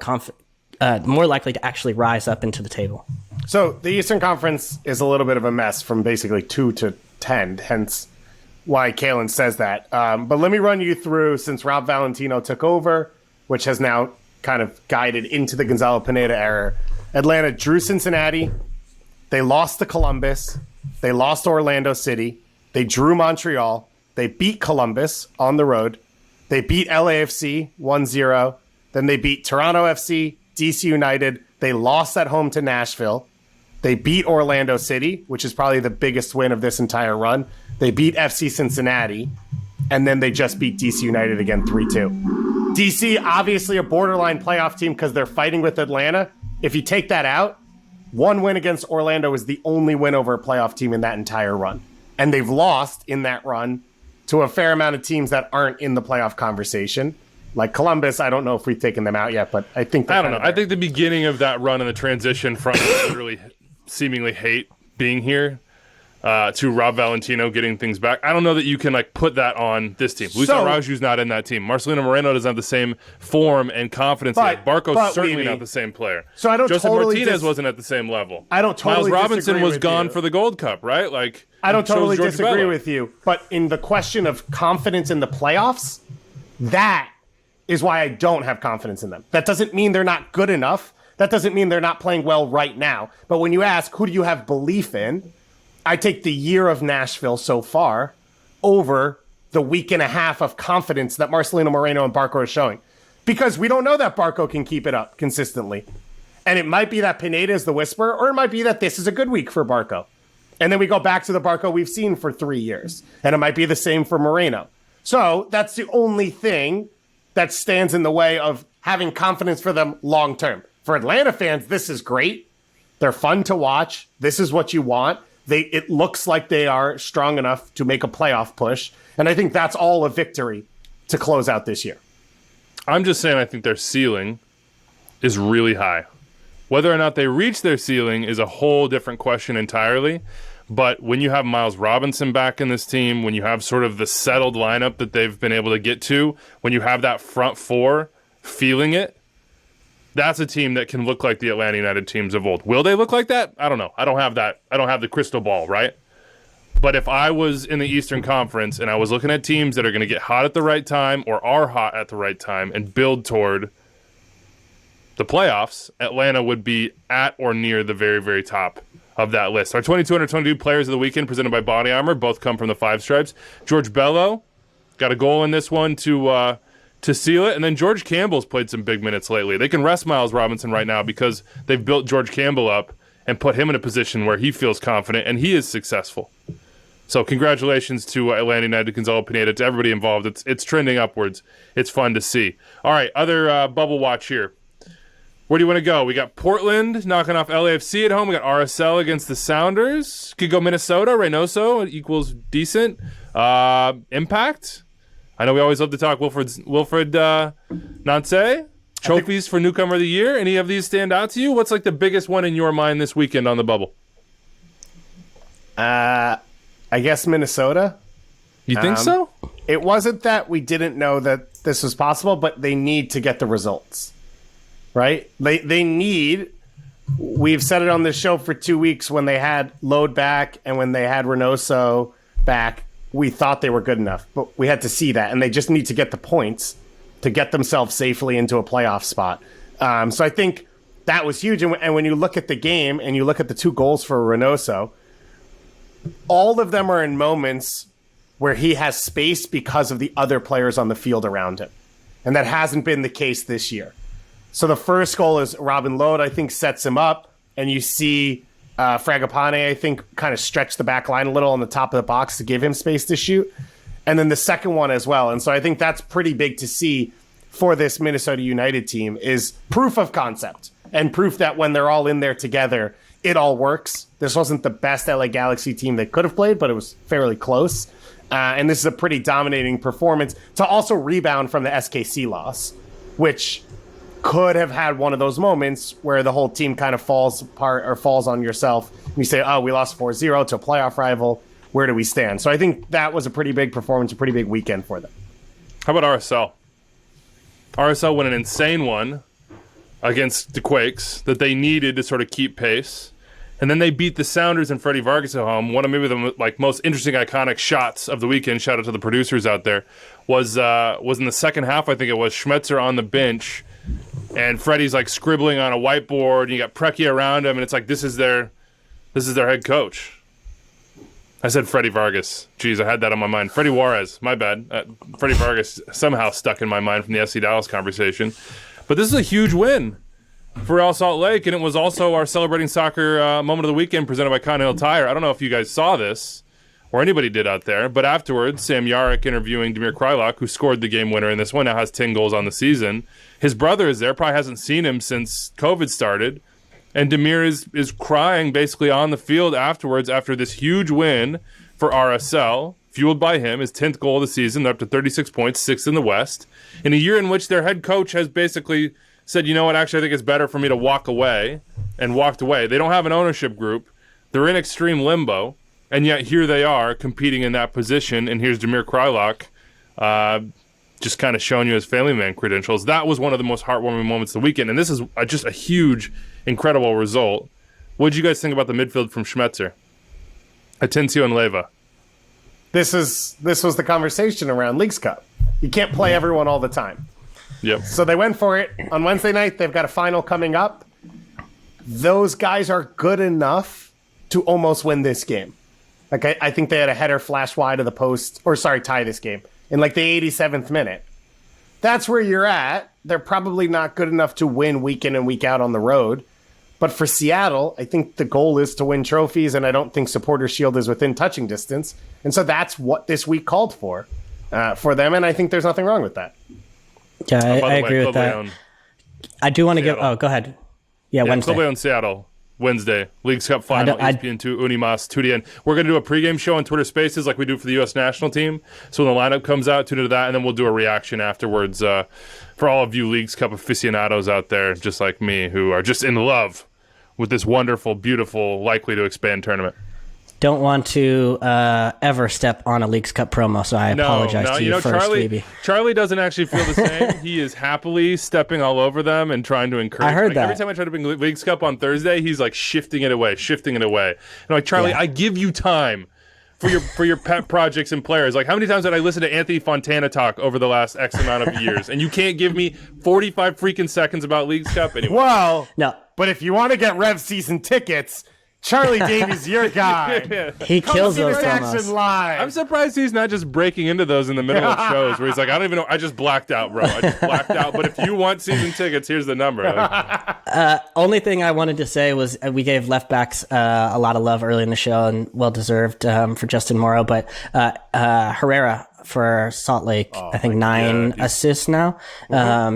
more likely to actually rise up into the table. So the Eastern Conference is a little bit of a mess from basically 2 to 10, hence why Calen says that. But let me run you through, since Rob Valentino took over, which has now kind of guided into the Gonzalo Pineda era. Atlanta drew Cincinnati. They lost to Columbus. They lost to Orlando City. They drew Montreal. They beat Columbus on the road. They beat LAFC 1-0. Then they beat Toronto FC, DC United. They lost at home to Nashville. They beat Orlando City, which is probably the biggest win of this entire run. They beat FC Cincinnati, and then they just beat DC United again 3-2. DC, obviously a borderline playoff team because they're fighting with Atlanta. If you take that out, one win against Orlando is the only win over a playoff team in that entire run. And they've lost in that run to a fair amount of teams that aren't in the playoff conversation. Like Columbus, I don't know if we've taken them out yet, but I think I don't know. I think the beginning of that run and the transition from literally seemingly hate being here to Rob Valentino getting things back. I don't know that you can put that on this team. Luis Araújo's not in that team. Marcelino Moreno doesn't have the same form and confidence. Barco's certainly not the same player. So I don't Joseph totally Martinez wasn't at the same level. I don't totally Miles Robinson disagree was with gone you. for the Gold Cup, right? I don't totally disagree Bello. with you. But in the question of confidence in the playoffs, that is why I don't have confidence in them. That doesn't mean they're not good enough. That doesn't mean they're not playing well right now. But when you ask, who do you have belief in? I take the year of Nashville so far over the week and a half of confidence that Marcelino Moreno and Barco are showing. Because we don't know that Barco can keep it up consistently. And it might be that Pineda is the whisperer, or it might be that this is a good week for Barco. And then we go back to the Barco we've seen for 3 years. And it might be the same for Moreno. So that's the only thing that stands in the way of having confidence for them long term. For Atlanta fans, this is great. They're fun to watch. This is what you want. It looks like they are strong enough to make a playoff push. And I think that's all a victory to close out this year. I'm just saying I think their ceiling is really high. Whether or not they reach their ceiling is a whole different question entirely. But when you have Miles Robinson back in this team, when you have sort of the settled lineup that they've been able to get to, when you have that front four feeling it, that's a team that can look like the Atlanta United teams of old. Will they look like that? I don't know. I don't have that. I don't have the crystal ball, right? But if I was in the Eastern Conference and I was looking at teams that are going to get hot at the right time or are hot at the right time and build toward the playoffs, Atlanta would be at or near the very, very top of that list. Our 22 under 22 players of the weekend presented by Body Armor, both come from the Five Stripes. George Bello got a goal in this one to seal it, and then George Campbell's played some big minutes lately. They can rest Miles Robinson right now because they've built George Campbell up and put him in a position where he feels confident and he is successful. So congratulations to Atlanta United, Gonzalo Pineda, to everybody involved. It's trending upwards. It's fun to see. All right, other bubble watch here. Where do you want to go? We got Portland knocking off LAFC at home. We got RSL against the Sounders. Could go Minnesota, Reynoso equals decent. Impact. I know we always love to talk Wilfred Nancy. Trophies for newcomer of the year. Any of these stand out to you? What's like the biggest one in your mind this weekend on the bubble? I guess Minnesota. You think so? It wasn't that we didn't know that this was possible, but they need to get the results. Right? They need, we've said it on this show for 2 weeks, when they had Load back and when they had Reynoso back, we thought they were good enough, but we had to see that, and they just need to get the points to get themselves safely into a playoff spot. So I think that was huge. And when you look at the game and you look at the 2 goals for Reynoso, all of them are in moments where he has space because of the other players on the field around him. And that hasn't been the case this year. So the first goal is Robin Lod, I think, sets him up, and you see Fragapane, I think, kind of stretch the back line a little on the top of the box to give him space to shoot. And then the second one as well. And so I think that's pretty big to see for this Minnesota United team, is proof of concept and proof that when they're all in there together, it all works. This wasn't the best LA Galaxy team they could have played, but it was fairly close. And this is a pretty dominating performance to also rebound from the SKC loss, which could have had one of those moments where the whole team kind of falls apart or falls on yourself. And you say, oh, we lost 4-0 to a playoff rival. Where do we stand? So I think that was a pretty big performance, a pretty big weekend for them. How about RSL? RSL won an insane one against the Quakes that they needed to sort of keep pace. And then they beat the Sounders and Freddie Vargas at home. One of maybe the most interesting, iconic shots of the weekend, shout out to the producers out there, was in the second half, I think it was, Schmetzer on the bench, and Freddie's like scribbling on a whiteboard, and you got Preki around him, and it's like, this is their head coach. I said Freddie Vargas. Jeez, I had that on my mind. Freddie Juarez, my bad. Freddie Vargas somehow stuck in my mind from the SC Dallas conversation. But this is a huge win for El Salt Lake, and it was also our Celebrating Soccer moment of the weekend presented by Continental Tire. I don't know if you guys saw this, or anybody did out there, but afterwards, Sam Yarrick interviewing Damir Kreilach, who scored the game winner in this one, now has 10 goals on the season. His brother is there, probably hasn't seen him since COVID started, and Damir is crying basically on the field afterwards after this huge win for RSL, fueled by him, his 10th goal of the season. They're up to 36 points, 6th in the West, in a year in which their head coach has basically said, you know what, actually I think it's better for me to walk away, and walked away. They don't have an ownership group. They're in extreme limbo, and yet here they are competing in that position, and here's Damir Kreilach just kind of showing you his family man credentials. That was one of the most heartwarming moments of the weekend, and this is just a huge, incredible result. What did you guys think about the midfield from Schmetzer? Atencio and Leyva. This was the conversation around Leagues Cup. You can't play everyone all the time. Yep. So they went for it on Wednesday night. They've got a final coming up. Those guys are good enough to almost win this game. Like I think they had a header flash wide of the post, or tie this game in like the 87th minute. That's where you're at. They're probably not good enough to win week in and week out on the road. But for Seattle, I think the goal is to win trophies, and I don't think Supporters Shield is within touching distance. And so that's what this week called for them, and I think there's nothing wrong with that. Yeah, I agree with that. I do want to give... Oh, go ahead. Yeah, Wednesday. Club on Seattle, Wednesday. Leagues Cup final, ESPN2, Unimas, Tudien. We're going to do a pregame show on Twitter Spaces like we do for the U.S. national team. So when the lineup comes out, tune into that, and then we'll do a reaction afterwards for all of you Leagues Cup aficionados out there, just like me, who are just in love with this wonderful, beautiful, likely to expand tournament. Don't want to ever step on a Leagues Cup promo, so I apologize to you first, Phoebe. Charlie doesn't actually feel the same. He is happily stepping all over them and trying to encourage. I heard that. Every time I try to bring Leagues Cup on Thursday, he's like shifting it away. And I'm like, Charlie, I give you time for your pet projects and players. Like, how many times did I listen to Anthony Fontana talk over the last X amount of years? And you can't give me 45 freaking seconds about Leagues Cup anyway. Well, no. But if you want to get Revs season tickets, Charlie Davies, your guy. He kills those action live. I'm surprised he's not just breaking into those in the middle of shows where he's like, I don't even know. I just blacked out, bro. I just blacked out. But if you want season tickets, here's the number. Like, only thing I wanted to say was we gave left backs a lot of love early in the show, and well deserved for Justin Morrow. But Herrera for Salt Lake, I think 9 assists now.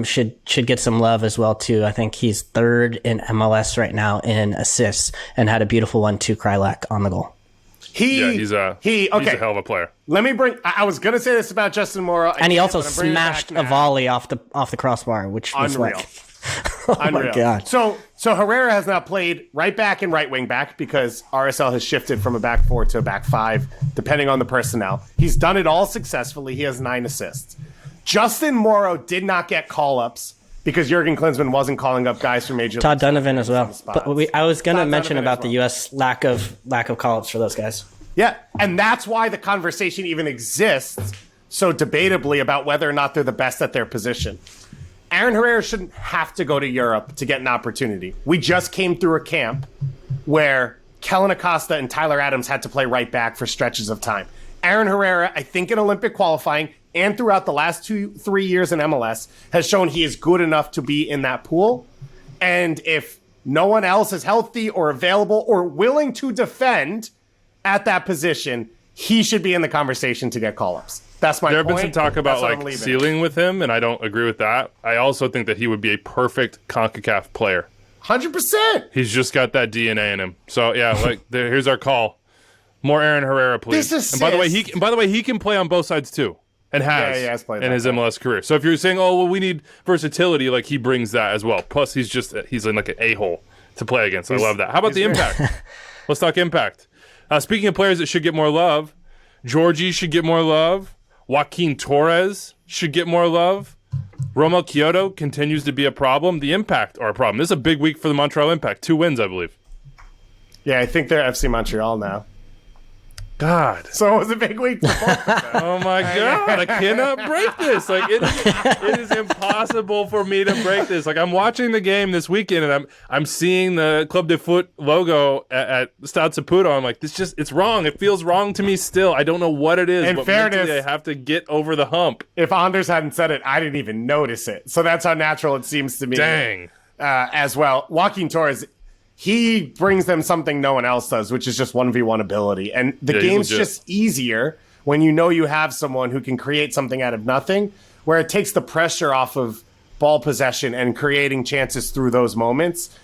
Should get some love as well too. I think he's 3rd in MLS right now in assists, and had a beautiful one to Krylak on the goal. He's a hell of a player. Let me bring. I was gonna say this about Justin Morrow, and he also smashed a volley off the crossbar, which was unreal. Like, oh unreal. My God. So Herrera has now played right back and right wing back because RSL has shifted from a back 4 to a back 5, depending on the personnel. He's done it all successfully. He has 9 assists. Justin Morrow did not get call-ups because Jurgen Klinsmann wasn't calling up guys from Major League. Todd Donovan as well. But I was going to mention about the U.S. lack of call-ups for those guys. Yeah, and that's why the conversation even exists so debatably about whether or not they're the best at their position. Aaron Herrera shouldn't have to go to Europe to get an opportunity. We just came through a camp where Kellen Acosta and Tyler Adams had to play right back for stretches of time. Aaron Herrera, I think in Olympic qualifying and throughout the last 2-3 years in MLS, has shown he is good enough to be in that pool. And if no one else is healthy or available or willing to defend at that position, he should be in the conversation to get call-ups. That's my point. There have been some talk about like ceiling with him, and I don't agree with that. I also think that he would be a perfect CONCACAF player. 100%. He's just got that DNA in him. So yeah, like here's our call: more Aaron Herrera, please. And by the way, he can play on both sides too, and has played in his MLS career. So if you're saying, oh well, we need versatility, like he brings that as well. Plus, he's in like an a-hole to play against. I love that. How about the impact? Let's talk impact. Speaking of players that should get more love, Georgie should get more love. Joaquin Torres should get more love. Romel Kyoto continues to be a problem. The Impact are a problem. This is a big week for the Montreal Impact. 2 wins, I believe. Yeah, I think they're FC Montreal now. God. So it was a big week for both of them. Oh my God. I cannot break this. Like it is impossible for me to break this. Like I'm watching the game this weekend and I'm seeing the Club de Foot logo at Stade Saputo. I'm like, it's wrong. It feels wrong to me still. I don't know what it is. In fairness, I have to get over the hump. If Anders hadn't said it, I didn't even notice it. So that's how natural it seems to me. Dang. As well. Joaquin Torres, he brings them something no one else does, which is just 1v1 ability. And the game's just easier when you know you have someone who can create something out of nothing, where it takes the pressure off of ball possession and creating chances through those moments.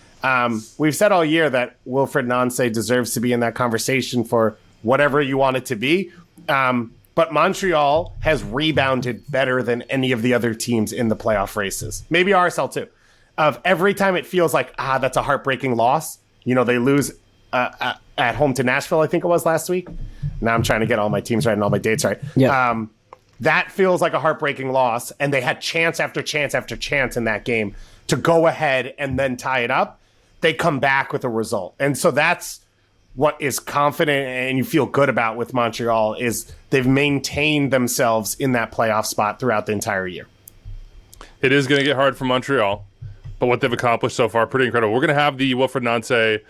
We've said all year that Wilfried Nancy deserves to be in that conversation for whatever you want it to be. But Montreal has rebounded better than any of the other teams in the playoff races. Maybe RSL too. Of every time it feels like, that's a heartbreaking loss. You know, they lose at home to Nashville, I think it was last week. Now I'm trying to get all my teams right and all my dates right. Yeah. That feels like a heartbreaking loss, and they had chance after chance after chance in that game to go ahead and then tie it up. They come back with a result. And so that's what is confident and you feel good about with Montreal is they've maintained themselves in that playoff spot throughout the entire year. It is going to get hard for Montreal. But what they've accomplished so far, pretty incredible. We're going to have the Wilfried Nancy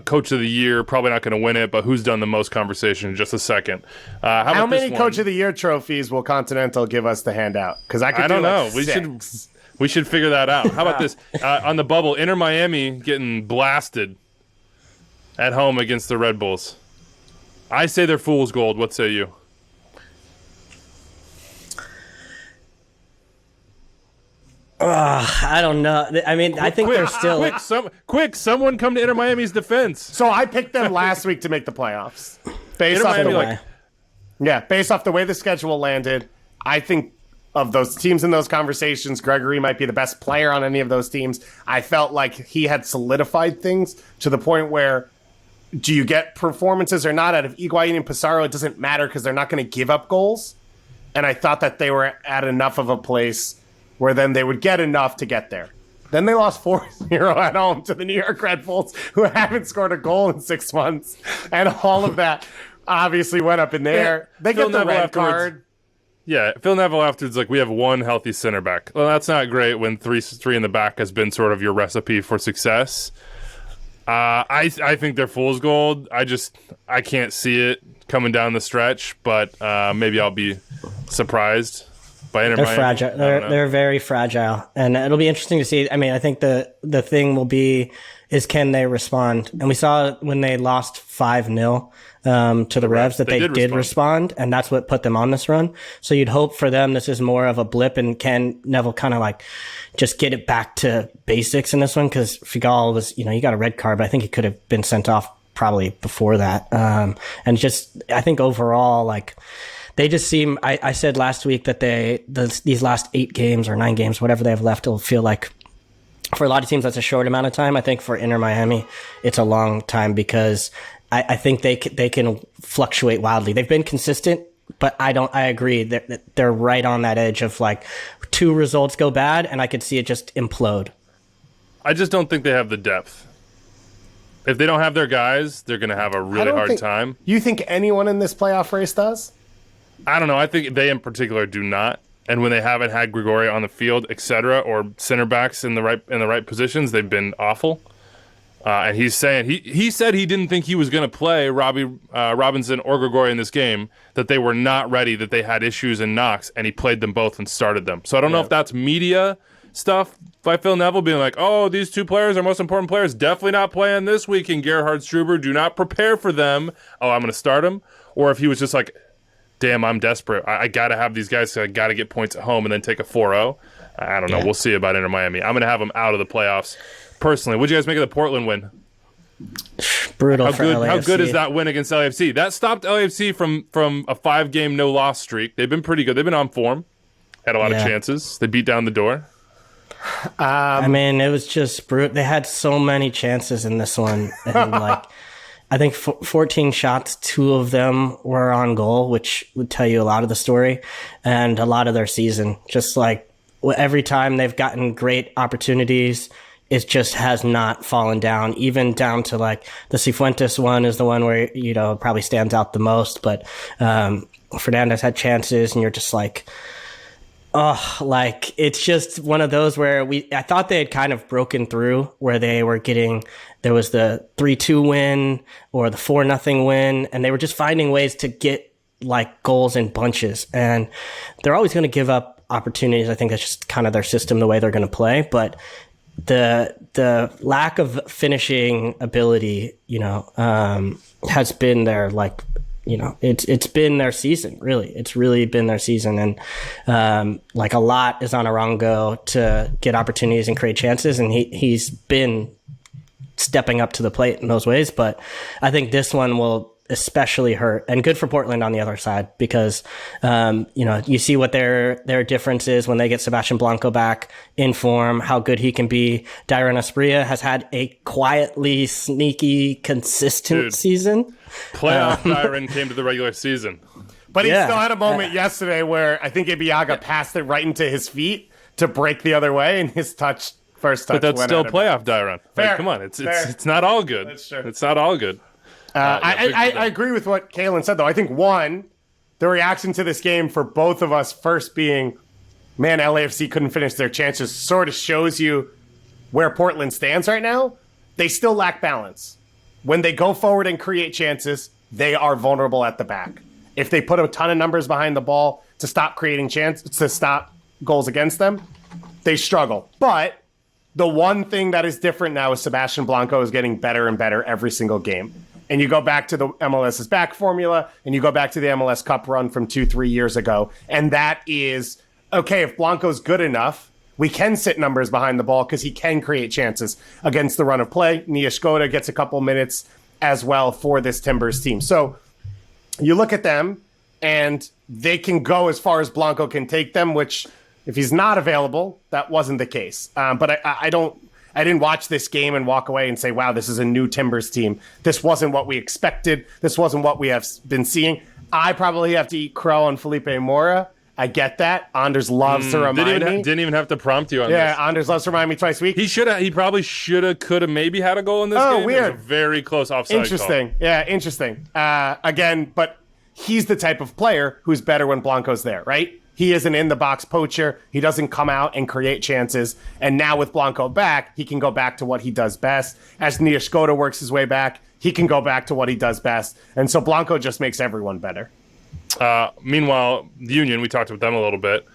Coach of the Year. Probably not going to win it, but who's done the most conversation in just a second. How many Coach of the Year trophies will Continental give us to hand out? Because I don't know. We should figure that out. How about this? On the bubble, Inter Miami getting blasted at home against the Red Bulls. I say they're fool's gold. What say you? I don't know. I mean, I think they're still... Someone come to Inter Miami's defense. So I picked them last week to make the playoffs. Based off the way the schedule landed, I think of those teams in those conversations, Gregory might be the best player on any of those teams. I felt like he had solidified things to the point where do you get performances or not out of Higuain and Pizarro? It doesn't matter because they're not going to give up goals. And I thought that they were at enough of a place where then they would get enough to get there. Then they lost 4-0 at home to the New York Red Bulls, who haven't scored a goal in 6 months. And all of that obviously went up in the air. They get the red card. Yeah, Phil Neville afterwards, like, we have one healthy center back. Well, that's not great when three in the back has been sort of your recipe for success. I think they're fool's gold. I can't see it coming down the stretch, but maybe I'll be surprised by Inter Miami. They're fragile. They're very fragile, and it'll be interesting to see. I mean, I think the thing will be is can they respond? And we saw when they lost 5-0 to the Revs that they did respond, and that's what put them on this run. So you'd hope for them this is more of a blip, and can Neville kind of like just get it back to basics in this one, because Figal was, he got a red card, but I think he could have been sent off probably before that. And just, I think overall, like, they just seem, I said last week that these last 8 games or 9 games, whatever they have left, will feel like, for a lot of teams, that's a short amount of time. I think for Inter Miami, it's a long time, because I think they can fluctuate wildly. They've been consistent, but I agree that they're right on that edge of like 2 results go bad, and I could see it just implode. I just don't think they have the depth. If they don't have their guys, they're going to have a really hard time. You think anyone in this playoff race does? I don't know. I think they in particular do not. And when they haven't had Grigori on the field, etc., or center backs in the right positions, they've been awful. And he's saying he said he didn't think he was going to play Robinson or Grigori in this game, that they were not ready, that they had issues in knocks, and he played them both and started them. So I don't know if that's media stuff by Phil Neville being like, oh, these 2 players are most important players, definitely not playing this week, and Gerhard Struber, do not prepare for them. Oh, I'm going to start them. Or if he was just like, damn, I'm desperate. I got to have these guys, so I got to get points at home and then take a 4-0. I don't know. We'll see about Inter Miami. I'm going to have them out of the playoffs. Personally, what'd you guys make of the Portland win? Brutal for LAFC. How good is that win against LAFC? That stopped LAFC from a 5-game no-loss streak. They've been pretty good. They've been on form. Had a lot of chances. They beat down the door. I mean, it was just brutal. They had so many chances in this one. And like, I think 14 shots, 2 of them were on goal, which would tell you a lot of the story and a lot of their season. Just like every time they've gotten great opportunities, it just has not fallen down, even down to like the Cifuentes one is the one where, probably stands out the most. But Fernandez had chances, and you're just like, oh, like it's just one of those where I thought they had kind of broken through, where they were there was the 3-2 win or the 4-0 win, and they were just finding ways to get like goals in bunches. And they're always going to give up opportunities. I think that's just kind of their system, the way they're going to play. But the lack of finishing ability, has been their like, it's been their season, really. It's really been their season. And like a lot is on Arango to get opportunities and create chances, and he's been stepping up to the plate in those ways. But I think this one will especially hurt, and good for Portland on the other side, because you see what their difference is when they get Sebastian Blanco back in form, how good he can be. Dairon Asprilla has had a quietly sneaky consistent season. Playoff Dairon came to the regular season, but he still had a moment yesterday where I think Ibiaga passed it right into his feet to break the other way, and his first touch. But that's still playoff Dairon. Like, come on, it's not all good. That's true. It's not all good. I agree with what Calen said, though. I think, one, the reaction to this game for both of us first being, man, LAFC couldn't finish their chances, sort of shows you where Portland stands right now. They still lack balance. When they go forward and create chances, they are vulnerable at the back. If they put a ton of numbers behind the ball to stop creating chances, to stop goals against them, they struggle. But the one thing that is different now is Sebastian Blanco is getting better and better every single game. And you go back to the MLS's back formula, and you go back to the MLS Cup run from 2-3 years ago. And that is, okay, if Blanco's good enough, we can sit numbers behind the ball because he can create chances against the run of play. Nia Škoda gets a couple minutes as well for this Timbers team. So you look at them, and they can go as far as Blanco can take them, which if he's not available, that wasn't the case. But I didn't watch this game and walk away and say, wow, this is a new Timbers team. This wasn't what we expected. This wasn't what we have been seeing. I probably have to eat crow on Felipe Mora. I get that. Anders loves to remind me. Didn't even have to prompt you on this. Yeah, Anders loves to remind me twice a week. He probably should have, could have, maybe had a goal in this game. Oh, weird. It was a very close offside Interesting. call. Yeah, interesting. Again, but he's the type of player who's better when Blanco's there, right? He is an in-the-box poacher. He doesn't come out and create chances. And now with Blanco back, he can go back to what he does best. As Niashkota works his way back, he can go back to what he does best. And so Blanco just makes everyone better. Meanwhile, the Union, we talked about them a little bit.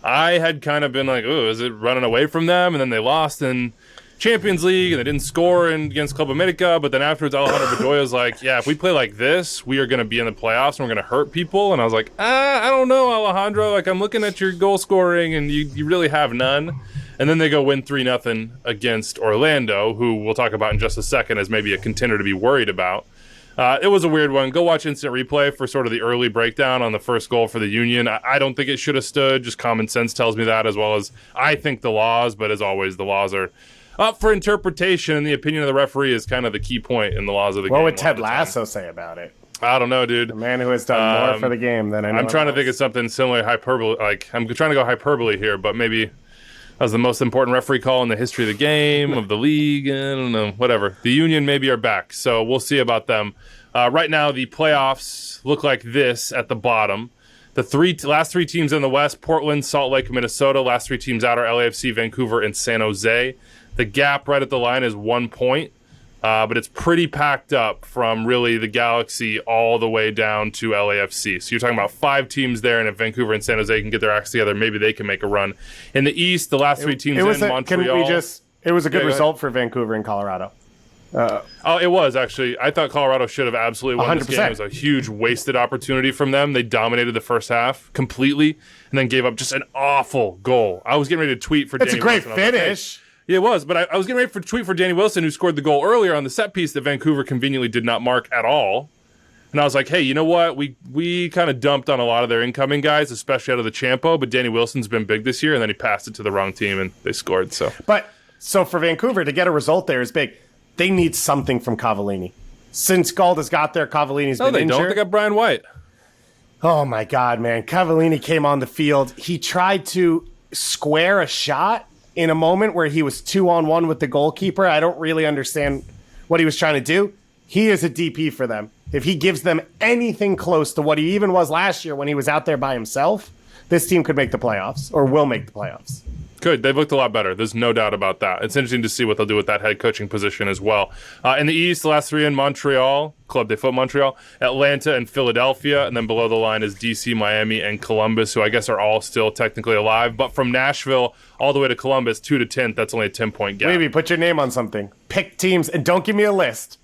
I had kind of been like, oh, is it running away from them? And then they lost in Champions League, and they didn't score against Club America. But then afterwards, Alejandro Bedoya's like, yeah, if we play like this, we are going to be in the playoffs, and we're going to hurt people. And I was like, I don't know, Alejandro. Like, I'm looking at your goal scoring, and you really have none. And then they go win 3-0 against Orlando, who we'll talk about in just a second as maybe a contender to be worried about. It was a weird one. Go watch instant replay for sort of the early breakdown on the first goal for the Union. I don't think it should have stood. Just common sense tells me that, as well as I think the laws. But as always, the laws are up for interpretation, and the opinion of the referee is kind of the key point in the laws of the game. What would Ted Lasso say about it? I don't know, dude. The man who has done more for the game than anyone I'm trying else. to think of something similar, hyperbole. Like, I'm trying to go hyperbole here, but maybe that was the most important referee call in the history of the game, of the league. I don't know, whatever. The Union maybe are back, so we'll see about them. Right now, the playoffs look like this at the bottom. The last three teams in the West, Portland, Salt Lake, Minnesota. Last three teams out are LAFC, Vancouver, and San Jose. The gap right at the line is 1 point, but it's pretty packed up from really the Galaxy all the way down to LAFC. So you're talking about 5 teams there, and if Vancouver and San Jose can get their acts together, maybe they can make a run. In the East, the last three teams in Montreal. It was a good result for Vancouver and Colorado. It was, actually. I thought Colorado should have absolutely won 100%. this game. It was a huge wasted opportunity from them. They dominated the first half completely and then gave up just an awful goal. I was getting ready to tweet for Danny It's a great Wilson. finish. Yeah, it was, but I was getting ready to tweet for Danny Wilson, who scored the goal earlier on the set piece that Vancouver conveniently did not mark at all. And I was like, hey, you know what? We kind of dumped on a lot of their incoming guys, especially out of the Champo, but Danny Wilson's been big this year, and then he passed it to the wrong team, and they scored. So for Vancouver, to get a result there is big. They need something from Cavallini. Since Galda's got there, Cavallini's been injured. No, they don't. They got Brian White. Oh, my God, man. Cavallini came on the field. He tried to square a shot in a moment where he was 2-on-1 with the goalkeeper. I don't really understand what he was trying to do. He is a DP for them. If he gives them anything close to what he even was last year when he was out there by himself, this team could make the playoffs, or will make the playoffs. Good. They've looked a lot better. There's no doubt about that. It's interesting to see what they'll do with that head coaching position as well. In the East, the last three in Montreal, Club de Foot Montreal, Atlanta, and Philadelphia. And then below the line is DC, Miami, and Columbus, who I guess are all still technically alive. But from Nashville all the way to Columbus, 2 to 10th, that's only a 10-point gap. Maybe put your name on something. Pick teams, and don't give me a list.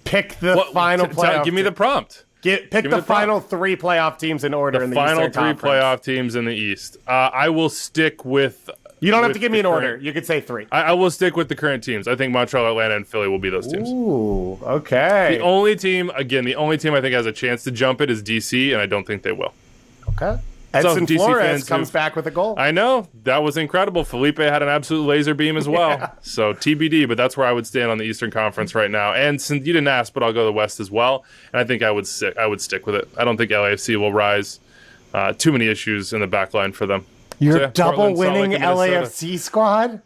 Pick the final playoff. Give me the prompt. Pick the final 3 playoff teams in order in the final Eastern 3 Conference. playoff teams in the East. I will stick with... You don't have to give me an order. You could say 3. I will stick with the current teams. I think Montreal, Atlanta, and Philly will be those teams. Ooh, okay. The only team I think has a chance to jump it is DC, and I don't think they will. Okay. Edson DC Flores fans comes back with a goal. I know. That was incredible. Felipe had an absolute laser beam as well. Yeah. So TBD, but that's where I would stand on the Eastern Conference right now. And since you didn't ask, but I'll go to the West as well. And I think I would stick with it. I don't think LAFC will rise. Too many issues in the back line for them. You're double winning LAFC squad?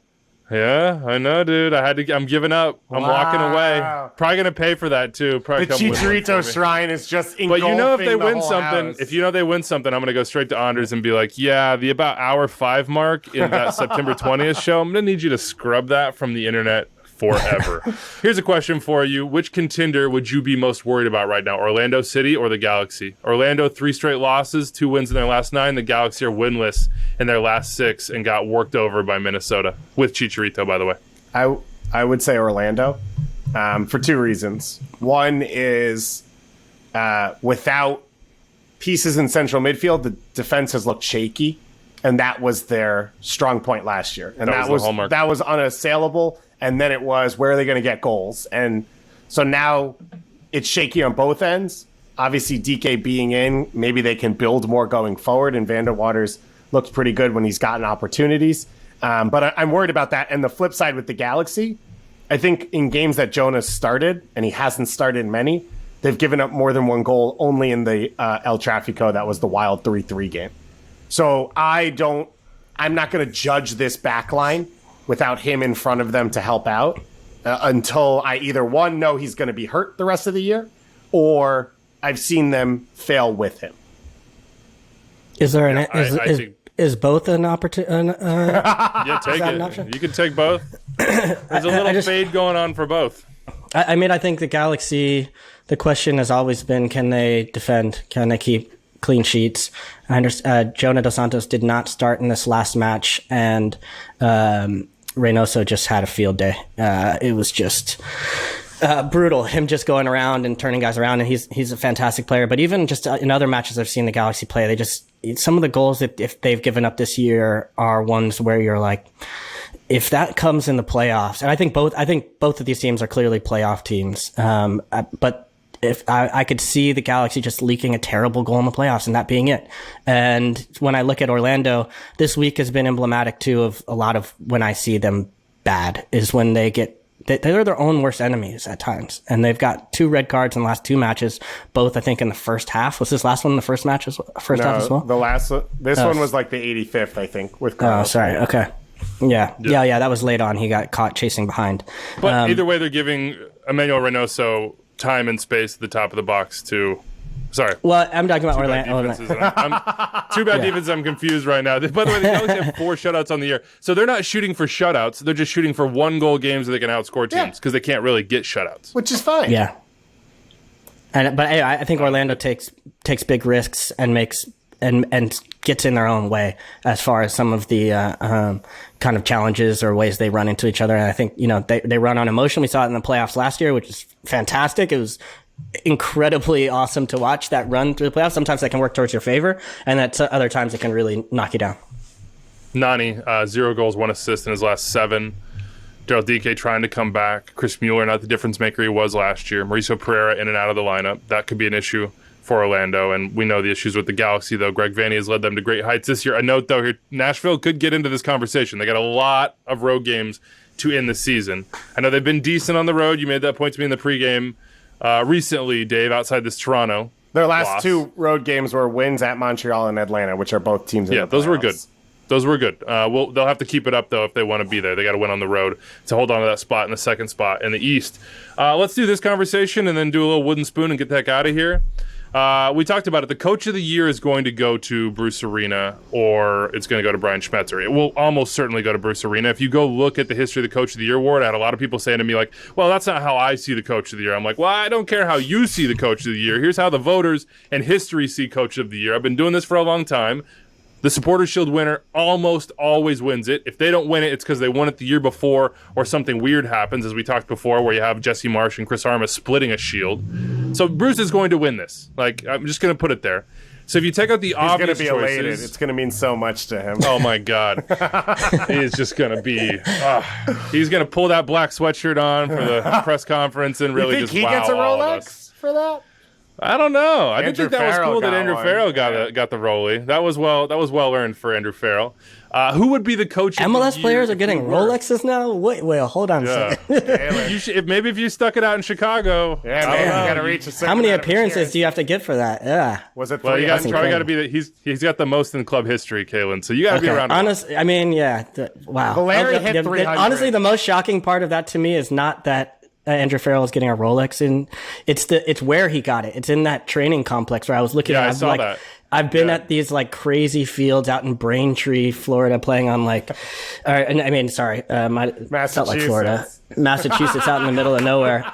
Yeah, I know, dude. I'm giving up. I'm walking away. Probably gonna pay for that too. Probably the Chicharito Shrine is just engulfing. But you know, if they win something, house. If you know they win something, I'm gonna go straight to Anders and be like, yeah, the about hour 5 mark in that September 20th show. I'm gonna need you to scrub that from the internet forever. Here's a question for you. Which contender would you be most worried about right now? Orlando City or the Galaxy? Orlando, 3 straight losses, 2 wins in their last 9. The Galaxy are winless in their last 6 and got worked over by Minnesota. With Chicharito, by the way. I would say Orlando for 2 reasons. One is without pieces in central midfield, the defense has looked shaky, and that was their strong point last year. And that was unassailable. And then it was, where are they going to get goals? And so now it's shaky on both ends. Obviously, DK being in, maybe they can build more going forward. And Vander Waters looks pretty good when he's gotten opportunities. But I'm worried about that. And the flip side with the Galaxy, I think in games that Jonas started, and he hasn't started many, they've given up more than 1 goal only in the El Tráfico. That was the wild 3-3 game. So I'm not going to judge this back line without him in front of them to help out until I either, one, know he's going to be hurt the rest of the year, or I've seen them fail with him. Is there I think, is both an opportunity? yeah, take it. You can take both. There's a little fade going on for both. I mean, I think the Galaxy, the question has always been, can they defend? Can they keep clean sheets? I understand Jonah Dos Santos did not start in this last match, and Reynoso just had a field day. It was just brutal. Him just going around and turning guys around, and he's a fantastic player. But even just in other matches I've seen the Galaxy play, some of the goals that if they've given up this year are ones where you're like, if that comes in the playoffs, and I think both of these teams are clearly playoff teams. But if I could see the Galaxy just leaking a terrible goal in the playoffs and that being it. And when I look at Orlando, this week has been emblematic too of a lot of when I see them bad is when they're their own worst enemies at times. And they've got 2 red cards in the last 2 matches, both I think in the first half. Was this last one in the first half as well? The last one, this one was like the 85th, I think, with Carlos. Oh, sorry. Okay. Yeah. That was late on. He got caught chasing behind. But either way, they're giving Emmanuel Reynoso time and space at the top of the box to. Sorry. Well, I'm talking about Orlando. Too bad defense. I'm confused right now. By the way, the Galaxy have 4 shutouts on the year, so they're not shooting for shutouts. They're just shooting for 1-goal games that they can outscore teams because they can't really get shutouts, which is fine. Yeah. But I think Orlando takes big risks and makes and gets in their own way as far as some of the kind of challenges or ways they run into each other. And I think they run on emotion. We saw it in the playoffs last year, which is fantastic. It was incredibly awesome to watch that run through the playoffs. Sometimes that can work towards your favor, and at other times it can really knock you down. Nani, 0 goals, 1 assist in his last 7. Daryl Dike trying to come back. Chris Mueller, not the difference maker he was last year. Mauricio Pereira in and out of the lineup. That could be an issue for Orlando, and we know the issues with the Galaxy, though. Greg Vanney has led them to great heights this year. A note, though, here, Nashville could get into this conversation. They got a lot of road games to end the season. I know they've been decent on the road. You made that point to me in the pregame. Recently, Dave, outside this Toronto. Their last 2 road games were wins at Montreal and Atlanta, which are both teams in the playoffs. Those were good. Those were good. They'll have to keep it up, though, if they want to be there. They got to win on the road to hold on to that spot in the second spot in the East. Let's do this conversation and then do a little wooden spoon and get the heck out of here. We talked about it. The coach of the year is going to go to Bruce Arena, or it's going to go to Brian Schmetzer. It will almost certainly go to Bruce Arena. If you go look at the history of the Coach of the Year award, I had a lot of people saying to me, like, well, that's not how I see the Coach of the Year. I'm like, well, I don't care how you see the Coach of the Year. Here's how the voters and history see Coach of the Year. I've been doing this for a long time. The Supporters' Shield winner almost always wins it. If they don't win it, it's because they won it the year before or something weird happens, as we talked before, where you have Jesse Marsh and Chris Armas splitting a shield. So Bruce is going to win this. Like, I'm just going to put it there. So if you take out the obvious choices... He's going to be elated. It's going to mean so much to him. Oh, my God. He is just going to be... he's going to pull that black sweatshirt on for the press conference and really just wow all of us. You think he gets a Rolex for that? I don't know. I didn't think that was cool that Andrew Farrell got the Rollie. That was well earned for Andrew Farrell. Who would be the coach? MLS players are getting Rolexes now. Wait, hold on a second. Maybe if you stuck it out in Chicago. Yeah, man, you got to reach a certain. How many appearances do you have to get for that? Yeah. Was it? Well, you got to be that. He's got the most in club history, Calen. So you got to be around. Honestly, I mean, yeah. Wow. Valeri hit 300. Honestly, the most shocking part of that to me is not that Andrew Farrell is getting a Rolex, and it's where he got it. It's in that training complex where I was looking at. I saw that. I've been at these like crazy fields out in Braintree, Florida, playing on like, Massachusetts, felt like Florida, Massachusetts, out in the middle of nowhere.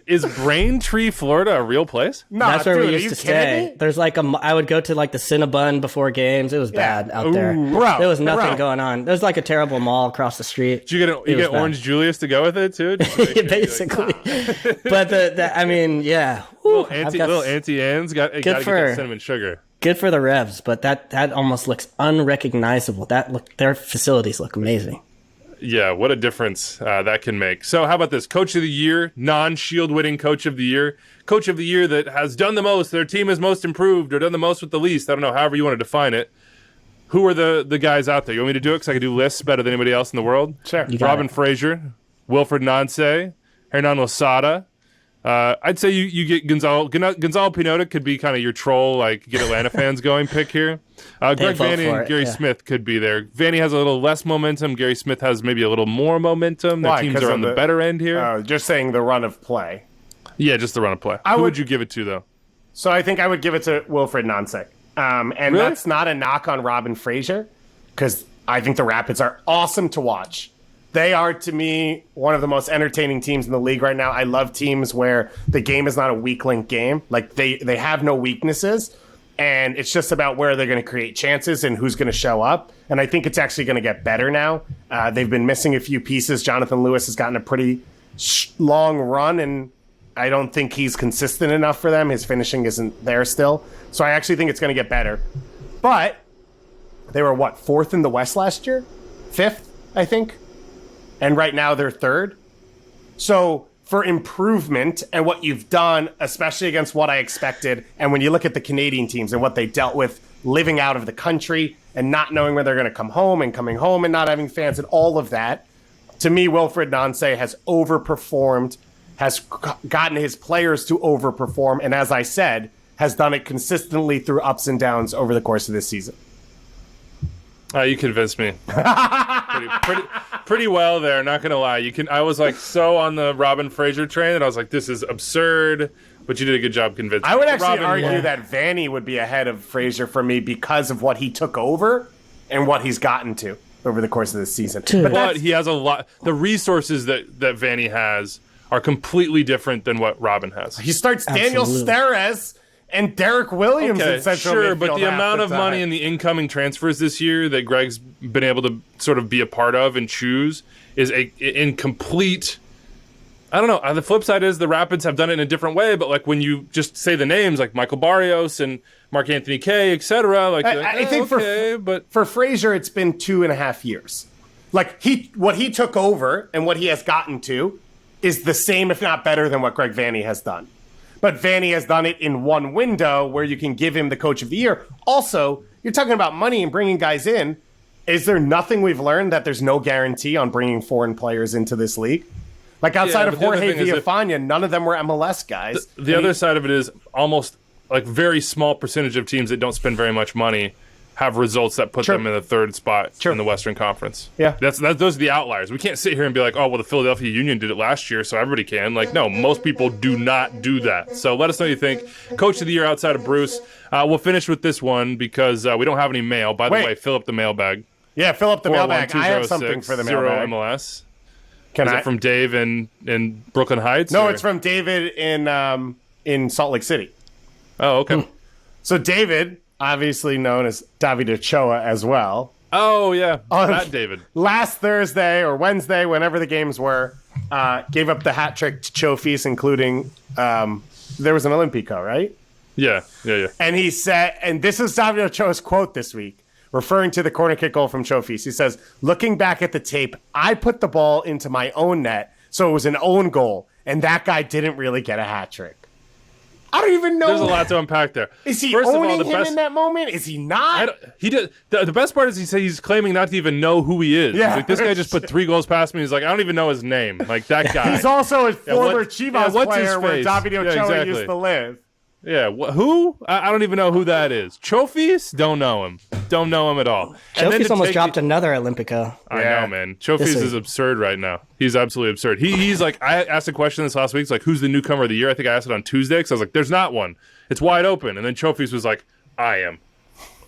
Is Braintree, Florida, a real place? No, that's where we used to stay. There's like I would go to like the Cinnabon before games. It was bad out there. Bro, there was nothing going on. There's like a terrible mall across the street. Did you get Orange Julius to go with it too? Basically. But little Auntie Anne's got to get cinnamon sugar. Good for the Revs, but that almost looks unrecognizable. Their facilities look amazing. Yeah, what a difference that can make. So how about this? Coach of the Year, non-Shield winning Coach of the Year. Coach of the Year that has done the most, their team has most improved, or done the most with the least. I don't know, however you want to define it. Who are the guys out there? You want me to do it because I can do lists better than anybody else in the world? Sure. Robin Fraser, Wilfred Nancy, Hernan Losada. I'd say you get Gonzalo Pinota could be kind of your troll, like get Atlanta fans going pick here. Greg Vanney and Gary Smith could be there. Vanney has a little less momentum. Gary Smith has maybe a little more momentum. Their teams are on the better end here. Just saying the run of play. Yeah, just the run of play. Who would you give it to, though? So I think I would give it to Wilfred Nancy. And Really? that's not a knock on Robin Fraser, because I think the Rapids are awesome to watch. They are, to me, one of the most entertaining teams in the league right now. I love teams where the game is not a weak link game. Like, they have no weaknesses, and it's just about where they're going to create chances and who's going to show up. And I think it's actually going to get better now. They've been missing a few pieces. Jonathan Lewis has gotten a pretty long run, and I don't think he's consistent enough for them. His finishing isn't there still. So I actually think it's going to get better. But they were, what, 4th in the West last year? 5th, I think? And right now they're 3rd. So for improvement and what you've done, especially against what I expected, and when you look at the Canadian teams and what they dealt with living out of the country and not knowing when they're going to come home and coming home and not having fans and all of that, to me, Wilfred Nancy has overperformed, has gotten his players to overperform, and as I said, has done it consistently through ups and downs over the course of this season. You convinced me. Pretty well there, not going to lie. I was like so on the Robin Fraser train that I was like, this is absurd, but you did a good job convincing me. I would actually argue that Vanny would be ahead of Fraser for me because of what he took over and what he's gotten to over the course of this season. But he has a lot. The resources that Vanny has are completely different than what Robin has. He starts Daniel Steres and Derek Williams in central midfield. But the amount of money in the incoming transfers this year that Greg's been able to sort of be a part of and choose is in complete. I don't know. On the flip side is the Rapids have done it in a different way, but like when you just say the names like Michael Barrios and Mark Anthony Kaye, etc. Like I think for Fraser, it's been 2.5 years. Like what he took over and what he has gotten to is the same, if not better, than what Greg Vanny has done. But Vanny has done it in one window where you can give him the coach of the year. Also, you're talking about money and bringing guys in. Is there nothing we've learned that there's no guarantee on bringing foreign players into this league? Like outside of Jorge Villafana, none of them were MLS guys. The other side of it is almost like very small percentage of teams that don't spend very much money have results that put them in the 3rd spot in the Western Conference. Yeah. Those are the outliers. We can't sit here and be like, oh, well, the Philadelphia Union did it last year, so everybody can. Like, no, most people do not do that. So let us know what you think. Coach of the year outside of Bruce. We'll finish with this one because we don't have any mail. By the way, fill up the mailbag. Yeah, fill up the mailbag. I have something for the mailbag. MLS. Is it from Dave in Brooklyn Heights? No, it's from David in Salt Lake City. Oh, okay. So David, obviously known as David Ochoa as well. Oh, yeah. That David. Last Thursday or Wednesday, whenever the games were, gave up the hat trick to Chofis, including there was an Olympico, right? Yeah. And he said, and this is David Ochoa's quote this week, referring to the corner kick goal from Chofis. He says, looking back at the tape, I put the ball into my own net, so it was an own goal, and that guy didn't really get a hat trick. I don't even know. There's a lot to unpack there. Is he owning him in that moment? Is he not? He did. The best part is he's claiming not to even know who he is. Yeah. Like, this guy just put 3 goals past me. He's like, I don't even know his name. Like, that guy. He's also a former Chivas player where David Ochoa used to live. Yeah, who? I don't even know who that is. Chofis? Don't know him. Don't know him at all. Chofis almost dropped another Olympico. I know, man. Chofis is absurd right now. He's absolutely absurd. He's like, I asked a question this last week. It's like, who's the newcomer of the year? I think I asked it on Tuesday because I was like, there's not one. It's wide open. And then Chofis was like, I am.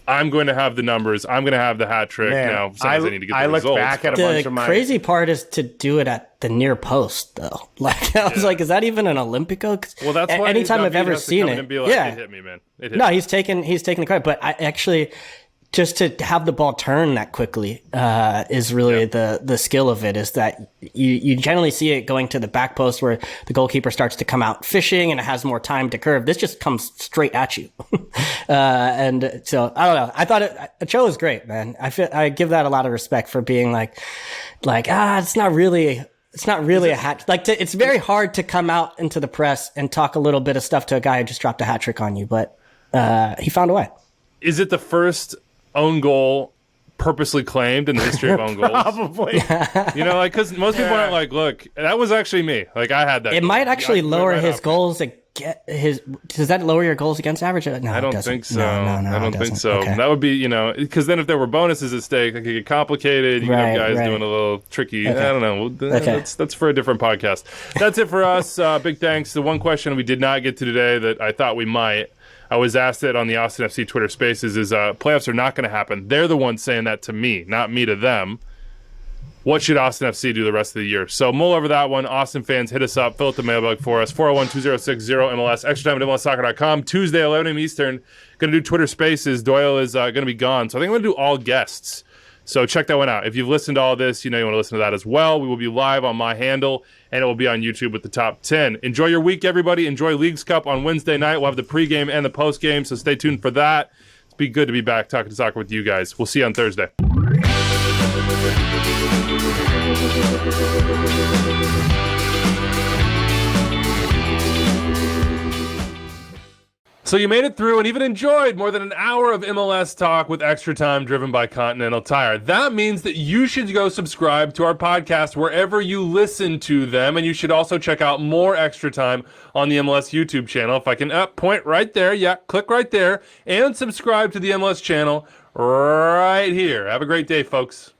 I'm going to have the numbers. I'm going to have the hat trick. Now, sometimes I need to get the results. I look back at a bunch of The crazy part is to do it at the near post, though. Like, I was like, is that even an Olympico? Well, that's why anytime I've ever seen it. Like, it hit me, man. He's taking the credit. But I actually, just to have the ball turn that quickly is really the skill of it, is that you generally see it going to the back post where the goalkeeper starts to come out fishing and it has more time to curve. This just comes straight at you. And so, I don't know. I thought Ochoa was great, man. I give that a lot of respect for being like, it's not really a hat. Like, it's very hard to come out into the press and talk a little bit of stuff to a guy who just dropped a hat trick on you, but he found a way. Is it the first own goal purposely claimed in the history of own goals? Probably. Because most people aren't like, look, that was actually me. Like, I had that. It might actually lower his goals. Does that lower your goals against average? No, I don't think so. No, I don't think so. Okay. That would be, because then if there were bonuses at stake, it could get complicated. You have guys doing a little tricky. Okay. I don't know. That's for a different podcast. That's it for us. Big thanks. The one question we did not get to today that I thought we might. I was asked it on the Austin FC Twitter Spaces, is playoffs are not going to happen. They're the ones saying that to me, not me to them. What should Austin FC do the rest of the year? So mull over that one. Austin fans, hit us up. Fill out the mailbag for us. 401-2060-MLS. Extra time at MLSsoccer.com. Tuesday, 11 a.m. Eastern. Going to do Twitter Spaces. Doyle is going to be gone. So I think I'm going to do all guests. So check that one out. If you've listened to all this, you know you want to listen to that as well. We will be live on my handle, and it will be on YouTube with the top 10. Enjoy your week, everybody. Enjoy Leagues Cup on Wednesday night. We'll have the pregame and the postgame, so stay tuned for that. It's be good to be back talking soccer with you guys. We'll see you on Thursday. So you made it through and even enjoyed more than an hour of MLS talk with Extra Time driven by Continental Tire. That means that you should go subscribe to our podcast wherever you listen to them, and you should also check out more Extra Time on the MLS YouTube channel. If I can point right there, click right there, and subscribe to the MLS channel right here. Have a great day, folks.